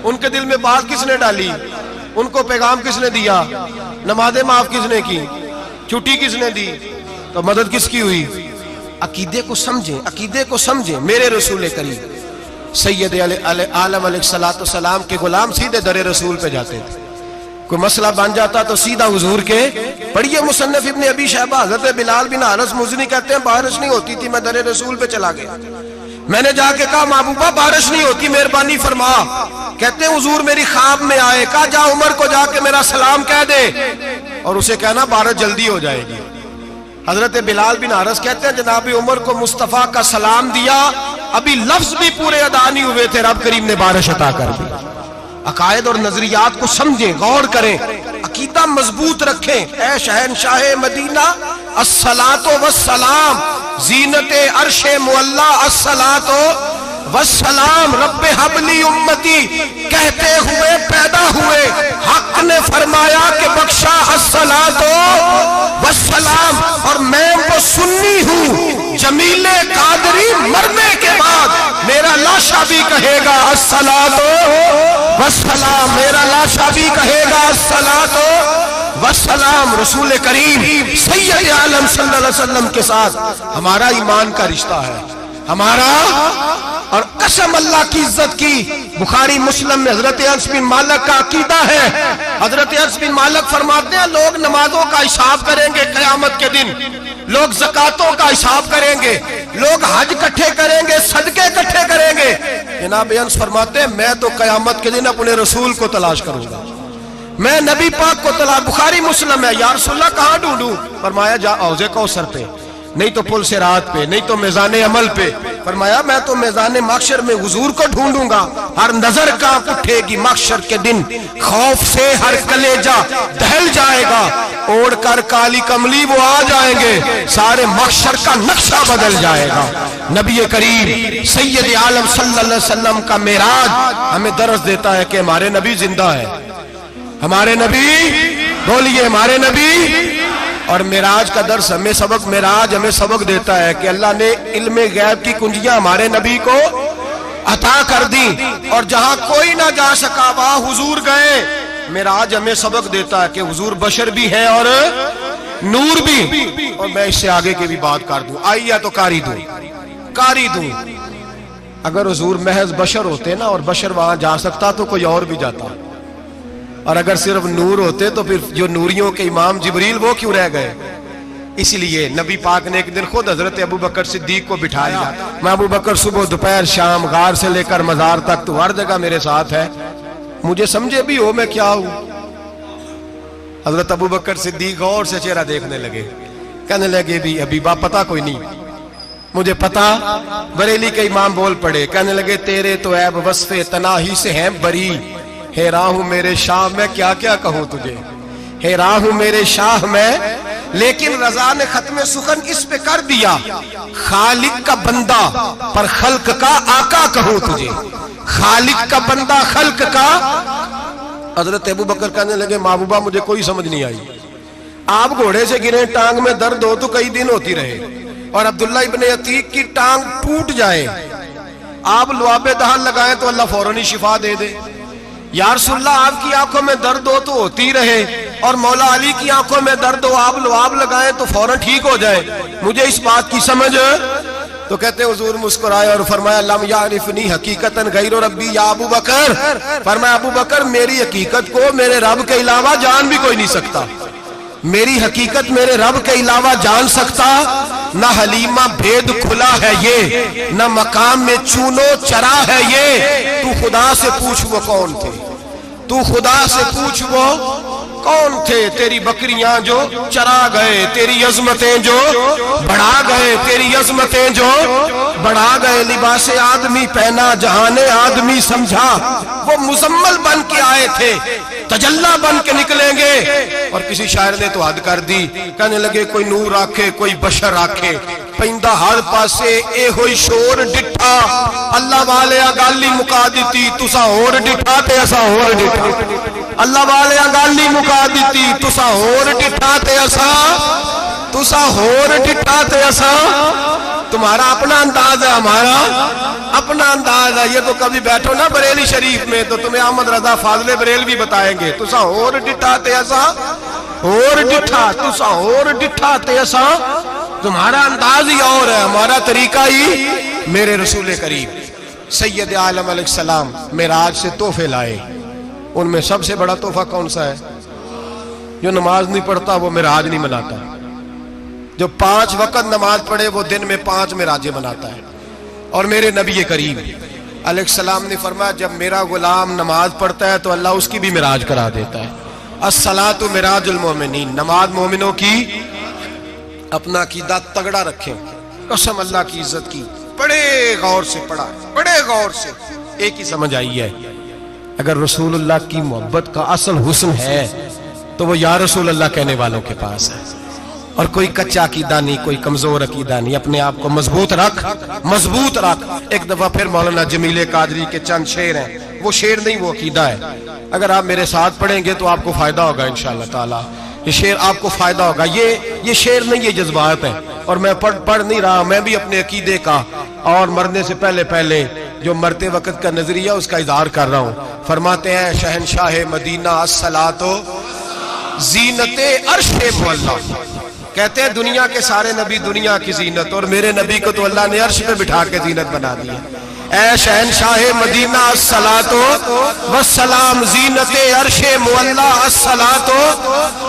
ان کے دل میں بات کس نے ڈالی؟ ان کو پیغام کس نے دیا؟ نمازیں معاف کس نے کی؟ چھٹی کس نے دی؟ تو مدد کس کی ہوئی؟ عقیدے کو سمجھیں، عقیدے کو سمجھیں۔ میرے رسول کریم سید عالم علیہ السلام کے غلام سیدھے در رسول پہ جاتے تھے، کوئی مسئلہ بن جاتا تو سیدھا حضور کے۔ پڑھیے مصنف ابن ابی شیبہ، حضرت بلال بن حارث مزنی کہتے ہیں بارش نہیں ہوتی تھی، میں در رسول پہ چلا گیا، میں نے جا کے کہا محبوبہ بارش نہیں ہوتی، مہربانی فرما۔ کہتے ہیں حضور میری خواب میں آئے، کہا جا عمر کو جا کے میرا سلام کہہ دے، اور اسے کہنا بارش جلدی ہو جائے گی۔ حضرت بلال بن حارث کہتے ہیں جناب عمر کو مصطفیٰ کا سلام دیا، ابھی لفظ بھی پورے ادا نہیں ہوئے تھے، رب کریم نے بارش عطا کر دی۔ عقائد اور نظریات کو سمجھیں، غور کریں، عقیدہ مضبوط رکھیں۔ اے شہنشاہ مدینہ الصلاۃ والسلام، زینت عرش معلی الصلاۃ والسلام، رب حبلی امتی کہتے ہوئے پیدا ہوئے، حق نے فرمایا کہ بخشا الصلاۃ والسلام، اور میں وہ سنی ہوں جمیل قادری مرنے کے بعد میرا لاشا بھی کہے گا الصلاۃ والسلام، میرا لاشا بھی کہے گا الصلاۃ والسلام۔ رسول کریم سید عالم صلی اللہ علیہ وسلم کے ساتھ ہمارا ایمان کا رشتہ ہے، ہمارا، اور قسم اللہ کی عزت کی، بخاری مسلم میں حضرت انس بن مالک کا عقیدہ ہے۔ حضرت انس بن مالک فرماتے ہیں لوگ نمازوں کا حساب کریں گے قیامت کے دن، لوگ زکاتوں کا حساب کریں گے، لوگ حج اکٹھے کریں گے، صدقے اکٹھے کریں گے۔ جناب انس فرماتے ہیں میں تو قیامت کے دن اپنے رسول کو تلاش کروں گا، میں نبی پاک کو تلاش۔ بخاری مسلم ہے، یا رسول اللہ کہاں ڈھونڈوں؟ فرمایا جا حوض کوثر پہ، نہیں تو پل صراط پہ، نہیں تو میزان عمل پہ، فرمایا میں تو میدان محشر میں حضور کو ڈھونڈوں گا، ہر نظر کانپ اٹھے گی محشر کے دن، خوف سے ہر کلیجہ دہل جائے گا، اوڑھ کر کالی کملی وہ آ جائیں گے، سارے محشر کا نقشہ بدل جائے گا۔ نبی کریم سید عالم صلی اللہ علیہ وسلم کا معراج ہمیں درس دیتا ہے کہ ہمارے نبی زندہ ہے، ہمارے نبی، بولیے ہمارے نبی۔ اور معراج کا درس ہمیں سبق، معراج ہمیں سبق دیتا ہے کہ اللہ نے علم غیب کی کنجیاں ہمارے نبی کو عطا کر دی، اور جہاں کوئی نہ جا سکا وہاں حضور گئے۔ معراج ہمیں سبق دیتا ہے کہ حضور بشر بھی ہیں اور نور بھی۔ اور میں اس سے آگے کی بھی بات کر دوں، آئیے تو کاری دوں۔ اگر حضور محض بشر ہوتے نا اور بشر وہاں جا سکتا تو کوئی اور بھی جاتا، اور اگر صرف نور ہوتے تو پھر جو نوریوں کے امام جبریل وہ کیوں رہ گئے؟ اس لیے نبی پاک نے ایک دن خود حضرت ابو بکر صدیق کو بٹھایا، میں ابو بکر صبح دوپہر شام غار سے لے کر مزار تک تو ہر جگہ میرے ساتھ ہے، مجھے سمجھے بھی ہو میں کیا ہوں۔ حضرت ابو بکر صدیق غور سے چہرہ دیکھنے لگے، کہنے لگے بھی ابھی باپ پتا کوئی نہیں، مجھے پتا۔ بریلی کے امام بول پڑے، کہنے لگے تیرے تو عیب وصف تناہی سے ہیں بری، حیران ہوں میرے شاہ میں کیا کیا کہوں تجھے، حیران ہوں میرے شاہ میں، لیکن رضا نے ختم سخن اس پہ کر دیا، خالق کا بندہ پر خلق کا آقا کہوں تجھے، خالق کا بندہ خلق کا۔ حضرت ابو بکر کہنے لگے محبوبہ مجھے کوئی سمجھ نہیں آئی، آپ گھوڑے سے گرے ٹانگ میں درد ہو تو کئی دن ہوتی رہے، اور عبداللہ ابن عتیق کی ٹانگ ٹوٹ جائے، آپ لعاب دہن لگائیں تو اللہ فوراً ہی شفا دے دے۔ یا رسول اللہ آپ کی آنکھوں میں درد ہو تو ہوتی رہے، اور مولا علی کی آنکھوں میں درد ہو آپ لعاب لگائیں تو فوراً ٹھیک ہو جائے، مجھے اس بات کی سمجھ۔ تو کہتے حضور مسکرائے اور فرمایا لم یعرفنی حقیقتاً غیر ربی یا ابو بکر، فرمایا ابو بکر میری حقیقت کو میرے رب کے علاوہ جان بھی کوئی نہیں سکتا، میری حقیقت میرے رب کے علاوہ جان سکتا، نہ حلیمہ بھید کھلا ہے یہ، نہ مقام میں چونو چرا ہے یہ، تو خدا سے پوچھ وہ کون تھے، تو خدا سے پوچھ وہ کون تھے، تیری بکریاں جو چرا گئے، تیری عظمتیں جو بڑھا گئے، تیری عظمتیں جو بڑھا گئے، لباس آدمی پہنا جہان آدمی سمجھا، وہ مزمل بن کے آئے تھے تجلا بن کے نکلیں گے۔ اور کسی شاعر نے تو حد کر دی، کہنے لگے کوئی نور آکھے کوئی بشر آکھے، پیندہ ہر پاسے اے ہوئی شور ڈٹھا، اللہ والے گالی مکا دیتی تسا اور ڈٹھا تے اسا اور ڈٹھا، اللہ والے گالی مکا دیتی تسا اور ڈٹھا تے اسا، تسا اور ڈٹھا تے اسا۔ تمہارا اپنا انداز ہے، ہمارا اپنا انداز ہے، یہ تو کبھی بیٹھو نا بریلی شریف میں تو تمہیں احمد رضا فاضل بریل بھی بتائیں گے، تسا اور ڈٹھا تے اسا اور ڈٹھا، تسا اور ڈٹھا تے اسا۔ تمہارا انداز ہی اور ہے، ہمارا طریقہ ہی۔ میرے رسول کریم سید عالم علیہ السلام معراج سے تحفے لائے، ان میں سب سے بڑا تحفہ کون سا ہے؟ جو نماز نہیں پڑھتا وہ معراج نہیں مناتا، جو 5 وقت نماز پڑھے وہ دن میں 5 معراجیں مناتا ہے۔ اور میرے نبی کریم علیہ السلام نے فرمایا جب میرا غلام نماز پڑھتا ہے تو اللہ اس کی بھی معراج کرا دیتا ہے۔ الصلاۃ معراج المومنین، نماز مومنوں کی۔ اپنا عقیدہ تگڑا رکھیں، قسم اللہ کی عزت کی، بڑے غور سے پڑھا، بڑے غور سے۔ ایک ہی سمجھ آئی ہے، اگر رسول اللہ کی محبت کا اصل حسن ہے تو وہ یا رسول اللہ کہنے والوں کے پاس ہے، اور کوئی کچا عقیدہ نہیں، کوئی کمزور عقیدہ نہیں، اپنے آپ کو مضبوط رکھ، مضبوط رکھ۔ ایک دفعہ پھر مولانا جمیل قادری کے چند شعر ہیں، وہ شعر نہیں وہ عقیدہ ہے، اگر آپ میرے ساتھ پڑھیں گے تو آپ کو فائدہ ہوگا انشاءاللہ تعالی، یہ شعر آپ کو فائدہ ہوگا۔ یہ شعر نہیں، یہ جذبات ہیں، اور میں پڑھ نہیں رہا، میں بھی اپنے عقیدے کا اور مرنے سے پہلے جو مرتے وقت کا نظریہ اس کا اظہار کر رہا ہوں۔ فرماتے ہیں شہنشاہ مدینہ الصلاۃ زینت عرش معلا، کہتے ہیں دنیا کے سارے نبی دنیا کی زینت، اور میرے نبی کو تو اللہ نے عرش پہ بٹھا کے زینت بنا دی۔ اے شہنشاہ مدینہ الصلاۃ والسلام زینت عرش معلا، الصلاۃ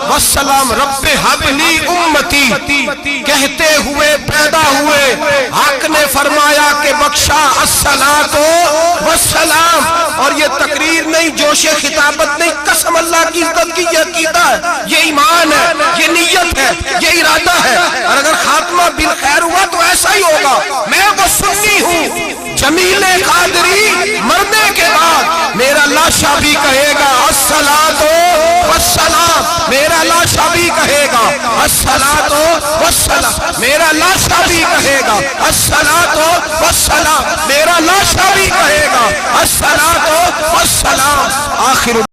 والسلام رب حب لی امتی، کہتے ہوئے پیدا ہوئے حق نے فرمایا کہ بخشا الصلاۃ والسلام۔ اور یہ تقریر نہیں، جو جوش خطابت نہیں، قسم اللہ کی عزت کی، یہ عقیدہ ہے، یہ ایمان ہے، یہ نیت ہے، یہ ارادہ ہے، اور اگر خاتمہ بالخیر ہوا تو ایسا ہی ہوگا۔ میں وہ سنی ہوں، جمیل قادری مرنے کے بعد میرا لاشا بھی کہے گا الصلاۃ والسلام، میرا لاشا بھی کہے گا الصلاۃ والسلام، میرا لاشا بھی کہے گا الصلاۃ والسلام، میرا لاشا بھی کہے گا الصلاۃ والسلام۔ آخر